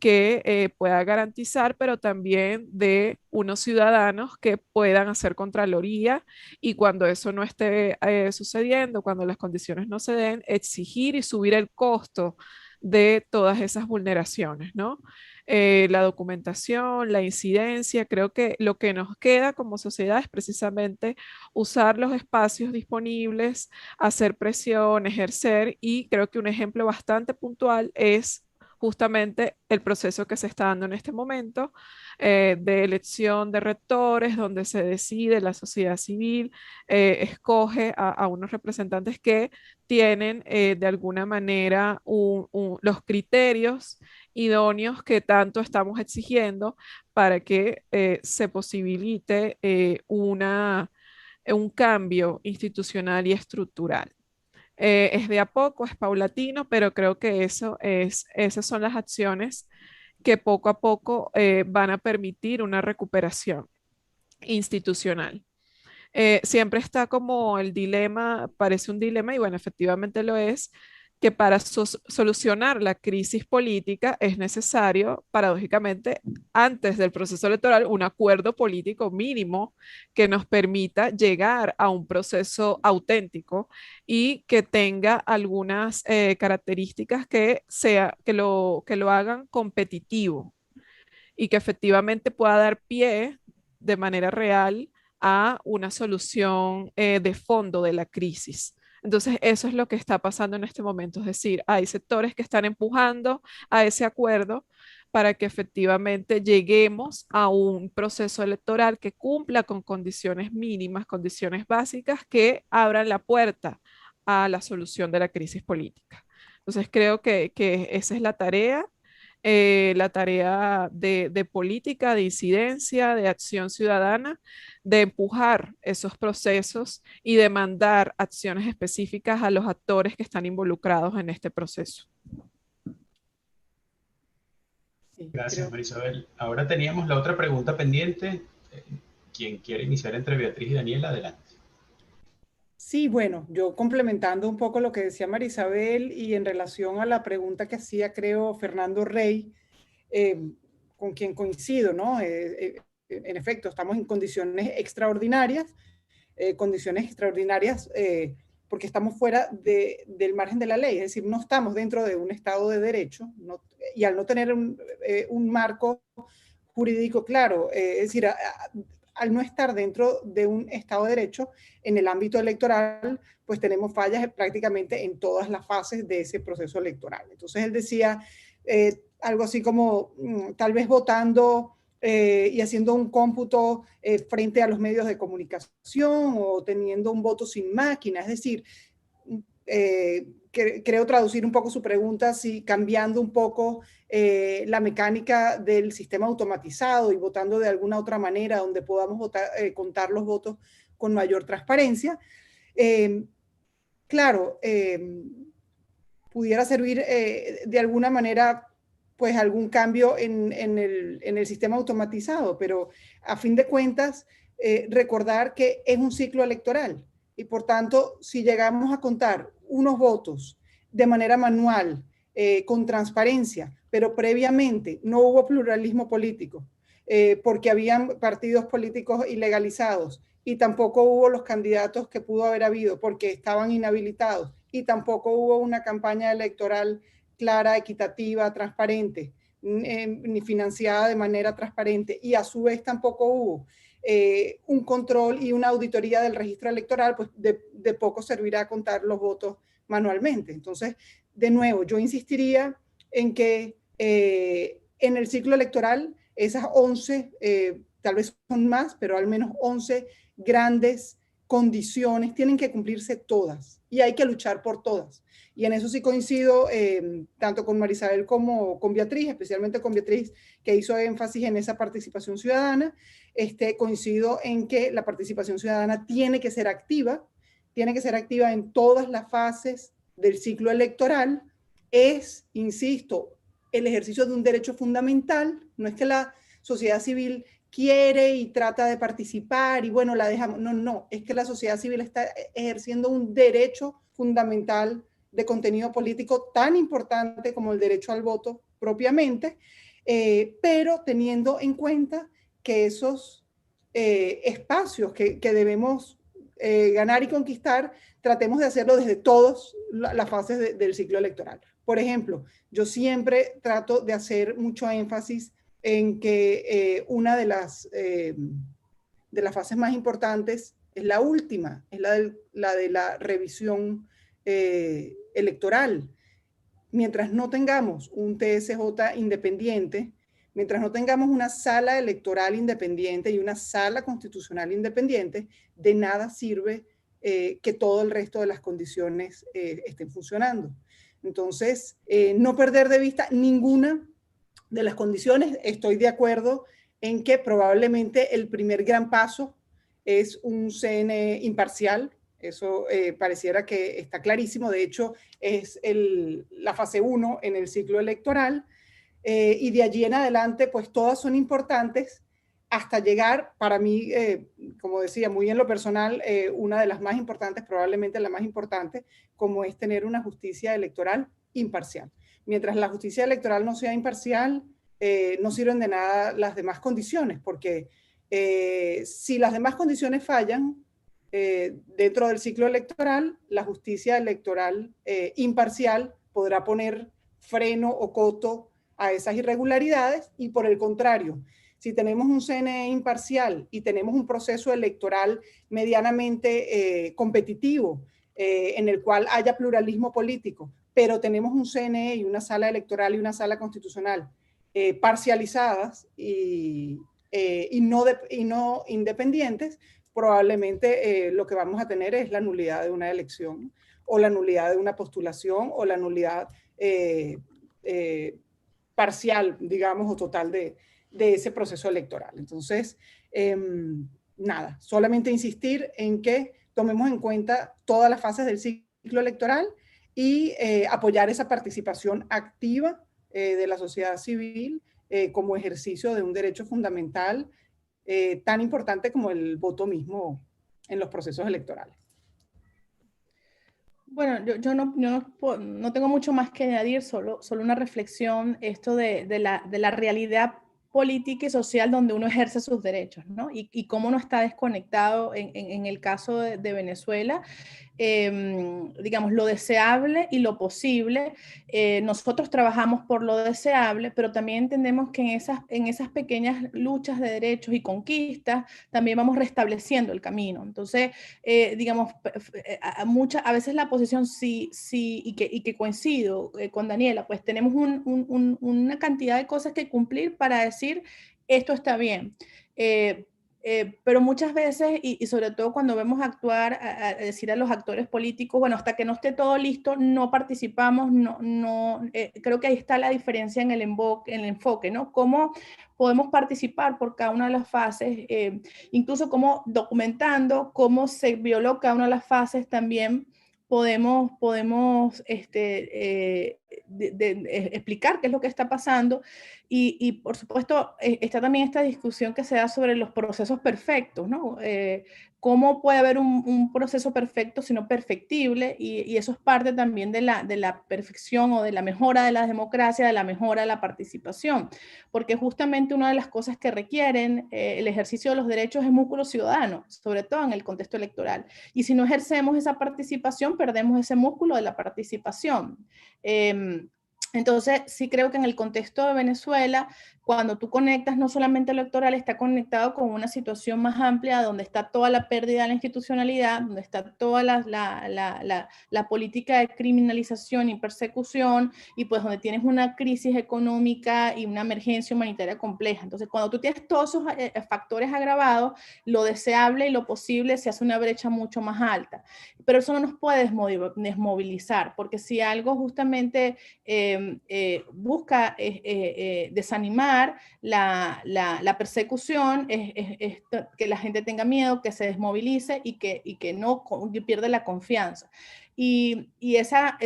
que pueda garantizar, pero también de unos ciudadanos que puedan hacer contraloría y cuando eso no esté sucediendo, cuando las condiciones no se den, exigir y subir el costo de todas esas vulneraciones, ¿no? La documentación, la incidencia, creo que lo que nos queda como sociedad es precisamente usar los espacios disponibles, hacer presión, ejercer, y creo que un ejemplo bastante puntual es justamente el proceso que se está dando en este momento de elección de rectores, donde se decide, la sociedad civil escoge a unos representantes que tienen de alguna manera los criterios idóneos que tanto estamos exigiendo para que se posibilite un cambio institucional y estructural. Es de a poco, es paulatino, pero creo que esas son las acciones que poco a poco van a permitir una recuperación institucional. Siempre está como el dilema, parece un dilema y bueno, efectivamente lo es, que para solucionar la crisis política es necesario, paradójicamente, antes del proceso electoral, un acuerdo político mínimo que nos permita llegar a un proceso auténtico y que tenga algunas características que lo hagan competitivo y que efectivamente pueda dar pie de manera real a una solución de fondo de la crisis. Entonces, eso es lo que está pasando en este momento. Es decir, hay sectores que están empujando a ese acuerdo para que efectivamente lleguemos a un proceso electoral que cumpla con condiciones mínimas, condiciones básicas que abran la puerta a la solución de la crisis política. Entonces, creo que esa es la tarea de política, de incidencia, de acción ciudadana, de empujar esos procesos y de mandar acciones específicas a los actores que están involucrados en este proceso. Sí, Gracias, Marisabel. Ahora teníamos la otra pregunta pendiente. Quien quiere iniciar entre Beatriz y Daniela, adelante. Sí, bueno, yo complementando un poco lo que decía Marisabel y en relación a la pregunta que hacía, creo, Fernando Rey, con quien coincido, ¿no? En efecto, estamos en condiciones extraordinarias porque estamos fuera del margen de la ley, es decir, no estamos dentro de un Estado de Derecho, y al no tener un marco jurídico claro, es decir, al no estar dentro de un Estado de Derecho, en el ámbito electoral, pues tenemos fallas prácticamente en todas las fases de ese proceso electoral. Entonces él decía algo así como tal vez votando y haciendo un cómputo frente a los medios de comunicación o teniendo un voto sin máquina, es decir, creo traducir un poco su pregunta, si cambiando un poco la mecánica del sistema automatizado y votando de alguna otra manera donde podamos contar los votos con mayor transparencia. Claro, pudiera servir de alguna manera pues algún cambio en el sistema automatizado, pero a fin de cuentas recordar que es un ciclo electoral y por tanto si llegamos a contar unos votos de manera manual, con transparencia, pero previamente no hubo pluralismo político, porque habían partidos políticos ilegalizados y tampoco hubo los candidatos que pudo haber habido porque estaban inhabilitados y tampoco hubo una campaña electoral clara, equitativa, transparente, ni financiada de manera transparente, y a su vez tampoco hubo un control y una auditoría del registro electoral, pues de poco servirá contar los votos manualmente. Entonces, de nuevo, yo insistiría en que en el ciclo electoral, esas 11, tal vez son más, pero al menos 11 grandes condiciones tienen que cumplirse todas y hay que luchar por todas. Y en eso sí coincido tanto con Marisabel como con Beatriz, especialmente con Beatriz, que hizo énfasis en esa participación ciudadana. Coincido en que la participación ciudadana tiene que ser activa en todas las fases del ciclo electoral. Es, insisto, el ejercicio de un derecho fundamental. No es que la sociedad civil quiere y trata de participar y bueno, la dejamos. No, no, es que la sociedad civil está ejerciendo un derecho fundamental de contenido político tan importante como el derecho al voto propiamente, pero teniendo en cuenta que esos espacios que debemos ganar y conquistar, tratemos de hacerlo desde todas las fases del ciclo electoral. Por ejemplo, yo siempre trato de hacer mucho énfasis en que una de las fases más importantes es la última, es la de la revisión electoral. Mientras no tengamos un TSJ independiente, mientras no tengamos una sala electoral independiente y una sala constitucional independiente, de nada sirve que todo el resto de las condiciones estén funcionando. Entonces, no perder de vista ninguna de las condiciones, estoy de acuerdo en que probablemente el primer gran paso es un CNE imparcial. Eso pareciera que está clarísimo. De hecho, es la fase 1 en el ciclo electoral. Y de allí en adelante, pues todas son importantes hasta llegar, para mí, como decía, muy en lo personal, una de las más importantes, probablemente la más importante, como es tener una justicia electoral imparcial. Mientras la justicia electoral no sea imparcial, no sirven de nada las demás condiciones, porque si las demás condiciones fallan dentro del ciclo electoral, la justicia electoral imparcial podrá poner freno o coto a esas irregularidades, y por el contrario, si tenemos un CNE imparcial y tenemos un proceso electoral medianamente competitivo, en el cual haya pluralismo político, pero tenemos un CNE y una sala electoral y una sala constitucional parcializadas y no independientes, probablemente lo que vamos a tener es la nulidad de una elección, o la nulidad de una postulación, o la nulidad parcial, digamos, o total de ese proceso electoral. Entonces, nada, solamente insistir en que tomemos en cuenta todas las fases del ciclo electoral y apoyar esa participación activa de la sociedad civil como ejercicio de un derecho fundamental tan importante como el voto mismo en los procesos electorales. Bueno, yo no tengo mucho más que añadir, solo una reflexión, esto de la realidad política y social donde uno ejerce sus derechos, ¿no? Y cómo no está desconectado en el caso de Venezuela. Digamos, lo deseable y lo posible. Nosotros trabajamos por lo deseable, pero también entendemos que en esas pequeñas luchas de derechos y conquistas también vamos restableciendo el camino. Entonces, digamos, a veces la posición sí, y que coincido con Daniela, pues tenemos una cantidad de cosas que cumplir para decir esto está bien. Pero muchas veces, y sobre todo cuando vemos actuar, a decir a los actores políticos, bueno, hasta que no esté todo listo, no participamos, creo que ahí está la diferencia en el enfoque, ¿no? Cómo podemos participar por cada una de las fases, incluso cómo documentando cómo se violó cada una de las fases también. Podemos explicar qué es lo que está pasando y por supuesto está también esta discusión que se da sobre los procesos perfectos, ¿no? ¿Cómo puede haber un proceso perfecto sino perfectible? Y eso es parte también de la perfección o de la mejora de la democracia, de la mejora de la participación, porque justamente una de las cosas que requieren el ejercicio de los derechos es músculo ciudadano, sobre todo en el contexto electoral. Y si no ejercemos esa participación, perdemos ese músculo de la participación. Entonces, sí creo que en el contexto de Venezuela, cuando tú conectas no solamente lo electoral, está conectado con una situación más amplia donde está toda la pérdida de la institucionalidad, donde está toda la política de criminalización y persecución, y pues donde tienes una crisis económica y una emergencia humanitaria compleja. Entonces, cuando tú tienes todos esos factores agravados, lo deseable y lo posible se hace una brecha mucho más alta. Pero eso no nos puede desmovilizar, porque si algo justamente busca desanimar la persecución, es que la gente tenga miedo, que se desmovilice y que pierda la confianza. Y esa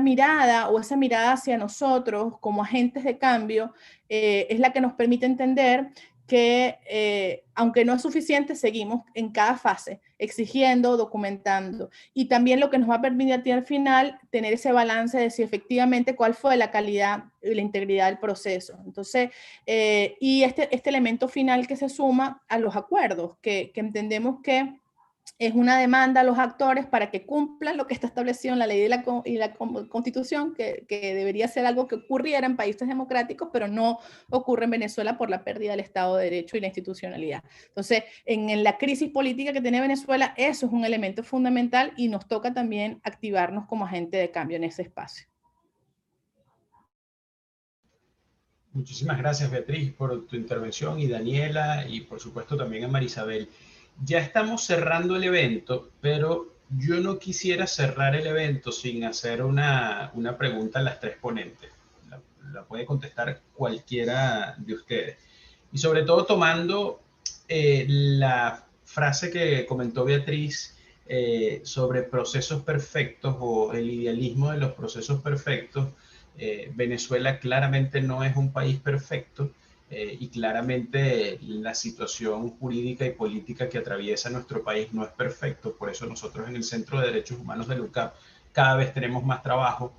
mirada o esa mirada hacia nosotros como agentes de cambio es la que nos permite entender que aunque no es suficiente, seguimos en cada fase exigiendo, documentando, y también lo que nos va a permitir al final tener ese balance de si efectivamente cuál fue la calidad y la integridad del proceso. Entonces, y este elemento final que se suma a los acuerdos, que entendemos que es una demanda a los actores para que cumplan lo que está establecido en la ley y la Constitución, que debería ser algo que ocurriera en países democráticos, pero no ocurre en Venezuela por la pérdida del Estado de Derecho y la institucionalidad. Entonces, en la crisis política que tiene Venezuela, eso es un elemento fundamental y nos toca también activarnos como agente de cambio en ese espacio. Muchísimas gracias, Beatriz, por tu intervención, y Daniela, y por supuesto también a Marisabel. Ya estamos cerrando el evento, pero yo no quisiera cerrar el evento sin hacer una pregunta a las tres ponentes. la puede contestar cualquiera de ustedes. Y sobre todo tomando la frase que comentó Beatriz sobre procesos perfectos o el idealismo de los procesos perfectos. Venezuela claramente no es un país perfecto y claramente la situación jurídica y política que atraviesa nuestro país no es perfecto. Por eso nosotros en el Centro de Derechos Humanos del UCAP cada vez tenemos más trabajo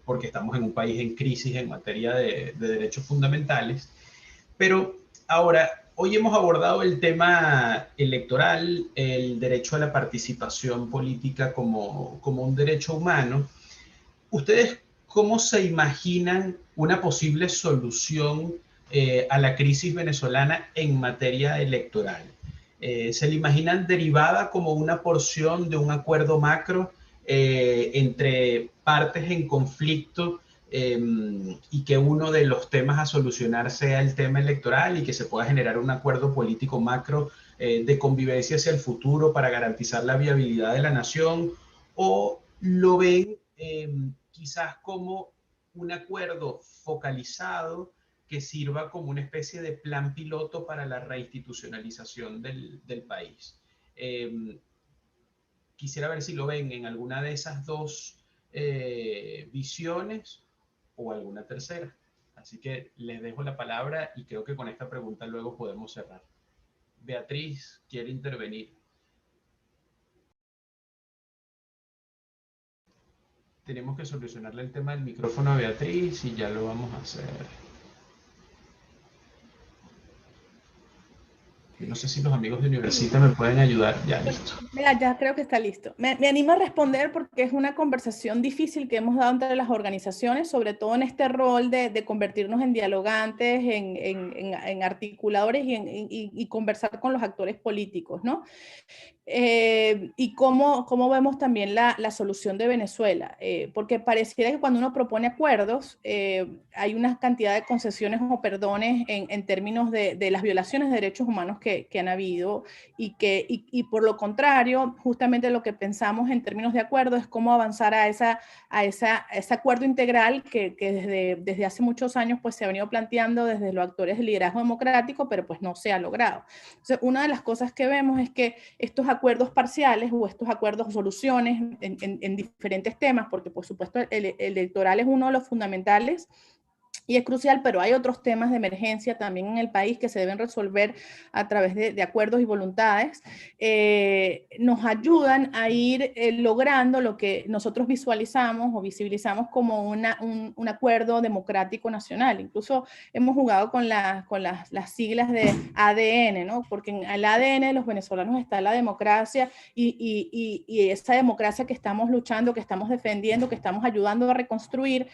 porque estamos en un país en crisis en materia de derechos fundamentales. Pero ahora, hoy hemos abordado el tema electoral, el derecho a la participación política como un derecho humano. ¿Ustedes cómo se imaginan una posible solución a la crisis venezolana en materia electoral? ¿Se la imaginan derivada como una porción de un acuerdo macro entre partes en conflicto y que uno de los temas a solucionar sea el tema electoral y que se pueda generar un acuerdo político macro de convivencia hacia el futuro para garantizar la viabilidad de la nación? ¿O lo ven quizás como un acuerdo focalizado que sirva como una especie de plan piloto para la reinstitucionalización del país? Quisiera ver si lo ven en alguna de esas dos visiones o alguna tercera. Así que les dejo la palabra y creo que con esta pregunta luego podemos cerrar. Beatriz quiere intervenir. Tenemos que solucionarle el tema del micrófono a Beatriz y ya lo vamos a hacer. Yo no sé si los amigos de Universita me pueden ayudar. Ya, listo. Mira, ya creo que está listo. Me animo a responder porque es una conversación difícil que hemos dado entre las organizaciones, sobre todo en este rol de convertirnos en dialogantes, en articuladores y conversar con los actores políticos, ¿no? Y cómo vemos también la solución de Venezuela, porque pareciera que cuando uno propone acuerdos hay una cantidad de concesiones o perdones en términos de las violaciones de derechos humanos que han habido y por lo contrario, justamente lo que pensamos en términos de acuerdo es cómo avanzar a ese acuerdo integral que desde hace muchos años pues, se ha venido planteando desde los actores del liderazgo democrático, pero pues no se ha logrado. Entonces, una de las cosas que vemos es que estos acuerdos parciales o estos acuerdos o soluciones en diferentes temas, porque por supuesto el electoral es uno de los fundamentales y es crucial, pero hay otros temas de emergencia también en el país que se deben resolver a través de acuerdos y voluntades, nos ayudan a ir logrando lo que nosotros visualizamos o visibilizamos como un acuerdo democrático nacional. Incluso hemos jugado con las siglas de ADN, ¿no? Porque en el ADN de los venezolanos está la democracia y esa democracia que estamos luchando, que estamos defendiendo, que estamos ayudando a reconstruir,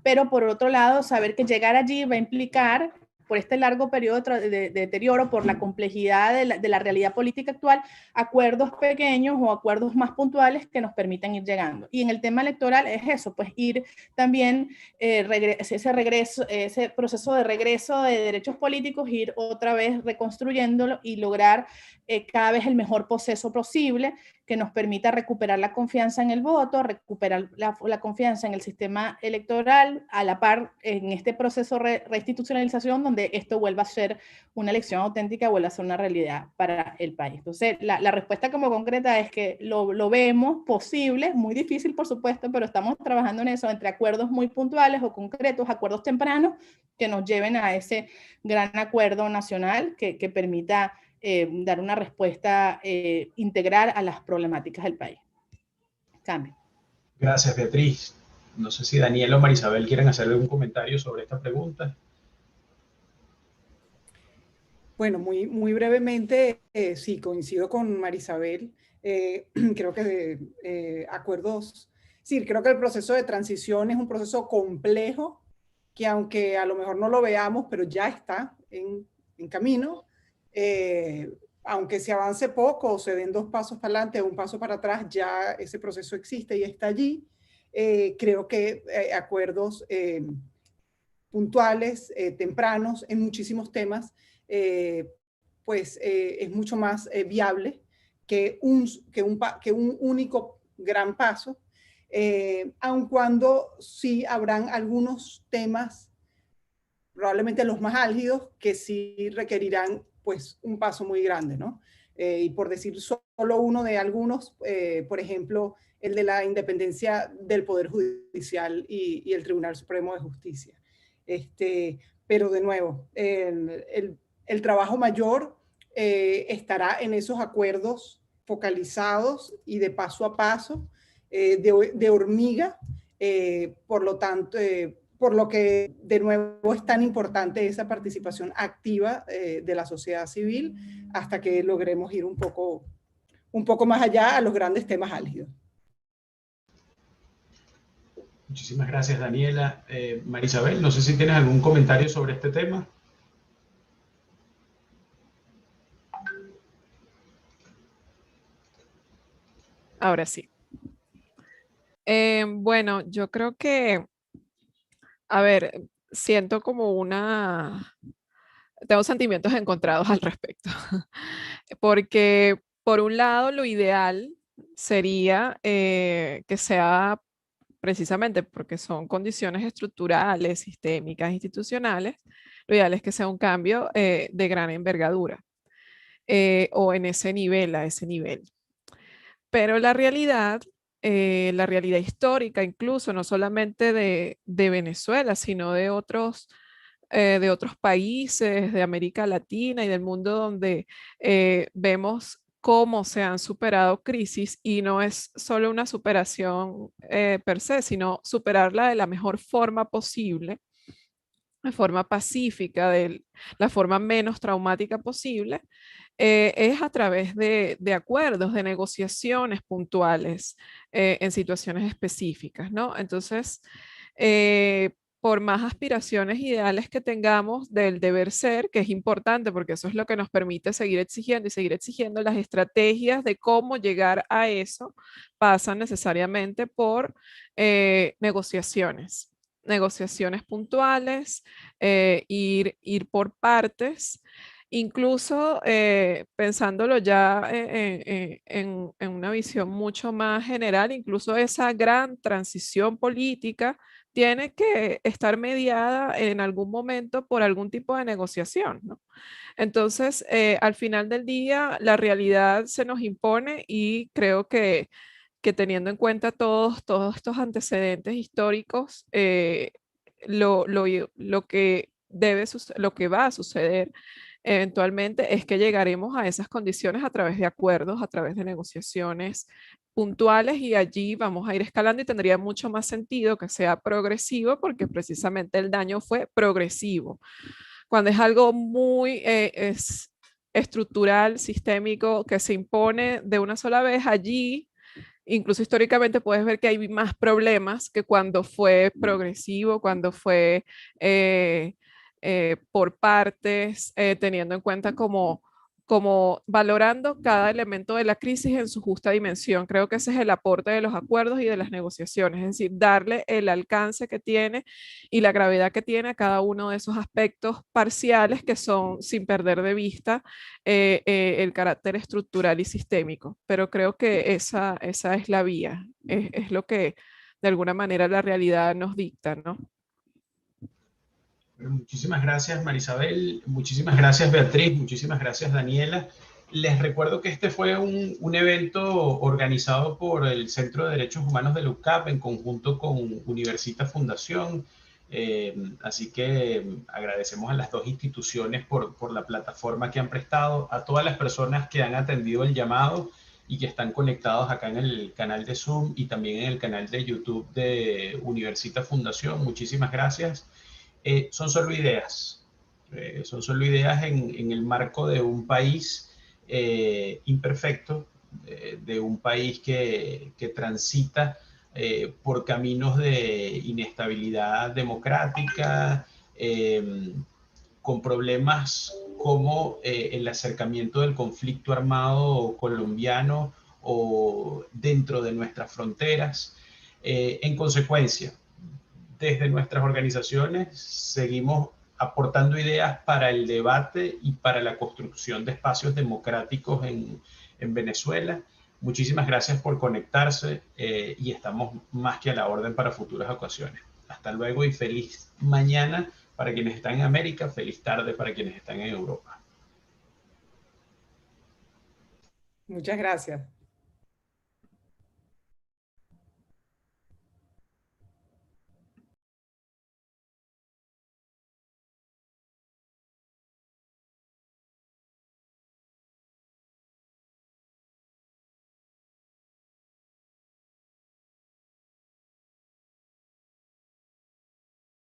pero por otro lado, saber que llegar allí va a implicar, por este largo periodo de deterioro, por la complejidad de la realidad política actual, acuerdos pequeños o acuerdos más puntuales que nos permitan ir llegando. Y en el tema electoral es eso, pues ir también ese proceso de regreso de derechos políticos, ir otra vez reconstruyéndolo y lograr cada vez el mejor proceso posible que nos permita recuperar la confianza en el voto, recuperar la confianza en el sistema electoral, a la par en este proceso de reinstitucionalización donde esto vuelva a ser una elección auténtica, vuelva a ser una realidad para el país. Entonces, la respuesta como concreta es que lo vemos posible, muy difícil por supuesto, pero estamos trabajando en eso, entre acuerdos muy puntuales o concretos, acuerdos tempranos que nos lleven a ese gran acuerdo nacional que permita dar una respuesta integral a las problemáticas del país. Cambio. Gracias, Beatriz. No sé si Daniel o Marisabel quieren hacer algún comentario sobre esta pregunta. Bueno, muy brevemente, sí, coincido con Marisabel. Creo que acuerdos, sí, creo que el proceso de transición es un proceso complejo que aunque a lo mejor no lo veamos, pero ya está en camino. Aunque se avance poco o se den 2 pasos para adelante o 1 paso para atrás, ya ese proceso existe y está allí. Creo que acuerdos puntuales, tempranos, en muchísimos temas, pues es mucho más viable que un único gran paso. aun cuando sí habrán algunos temas, probablemente los más álgidos, que sí requerirán pues un paso muy grande, ¿no? Y por decir solo uno de algunos, por ejemplo, el de la independencia del Poder Judicial y el Tribunal Supremo de Justicia. Pero de nuevo, el trabajo mayor estará en esos acuerdos focalizados y de paso a paso, de hormiga, por lo tanto, por lo que de nuevo es tan importante esa participación activa de la sociedad civil hasta que logremos ir un poco más allá a los grandes temas álgidos. Muchísimas gracias, Daniela. Marisabel, no sé si tienes algún comentario sobre este tema. Ahora sí. Bueno, yo creo que, a ver, siento como tengo sentimientos encontrados al respecto, porque por un lado lo ideal sería que sea precisamente porque son condiciones estructurales, sistémicas, institucionales, lo ideal es que sea un cambio de gran envergadura o en ese nivel, a ese nivel. Pero la realidad histórica incluso, no solamente de Venezuela, sino de otros países de América Latina y del mundo donde vemos cómo se han superado crisis y no es solo una superación per se, sino superarla de la mejor forma posible, de forma pacífica, de la forma menos traumática posible, es a través de acuerdos, de negociaciones puntuales en situaciones específicas, ¿no? Entonces, por más aspiraciones ideales que tengamos del deber ser, que es importante porque eso es lo que nos permite seguir exigiendo y seguir exigiendo, las estrategias de cómo llegar a eso pasan necesariamente por negociaciones puntuales, ir por partes, incluso pensándolo ya en una visión mucho más general, incluso esa gran transición política tiene que estar mediada en algún momento por algún tipo de negociación, ¿no? Entonces, al final del día, la realidad se nos impone y creo que teniendo en cuenta todos estos antecedentes históricos, lo que va a suceder eventualmente es que llegaremos a esas condiciones a través de acuerdos, a través de negociaciones puntuales y allí vamos a ir escalando y tendría mucho más sentido que sea progresivo porque precisamente el daño fue progresivo. Cuando es algo muy estructural, sistémico, que se impone de una sola vez, allí incluso históricamente puedes ver que hay más problemas que cuando fue progresivo, cuando fue por partes, teniendo en cuenta como valorando cada elemento de la crisis en su justa dimensión. Creo que ese es el aporte de los acuerdos y de las negociaciones, es decir, darle el alcance que tiene y la gravedad que tiene a cada uno de esos aspectos parciales que son sin perder de vista el carácter estructural y sistémico. Pero creo que esa es la vía, es lo que de alguna manera la realidad nos dicta, ¿no? Bueno, muchísimas gracias, Marisabel. Muchísimas gracias, Beatriz. Muchísimas gracias, Daniela. Les recuerdo que este fue un evento organizado por el Centro de Derechos Humanos de la UCAP en conjunto con Universita Fundación. Así que agradecemos a las dos instituciones por la plataforma que han prestado, a todas las personas que han atendido el llamado y que están conectados acá en el canal de Zoom y también en el canal de YouTube de Universita Fundación. Muchísimas gracias. Son solo ideas en el marco de un país imperfecto, de un país que transita por caminos de inestabilidad democrática, con problemas como el acercamiento del conflicto armado colombiano o dentro de nuestras fronteras. En consecuencia, desde nuestras organizaciones seguimos aportando ideas para el debate y para la construcción de espacios democráticos en Venezuela. Muchísimas gracias por conectarse y estamos más que a la orden para futuras ocasiones. Hasta luego y feliz mañana para quienes están en América, feliz tarde para quienes están en Europa. Muchas gracias.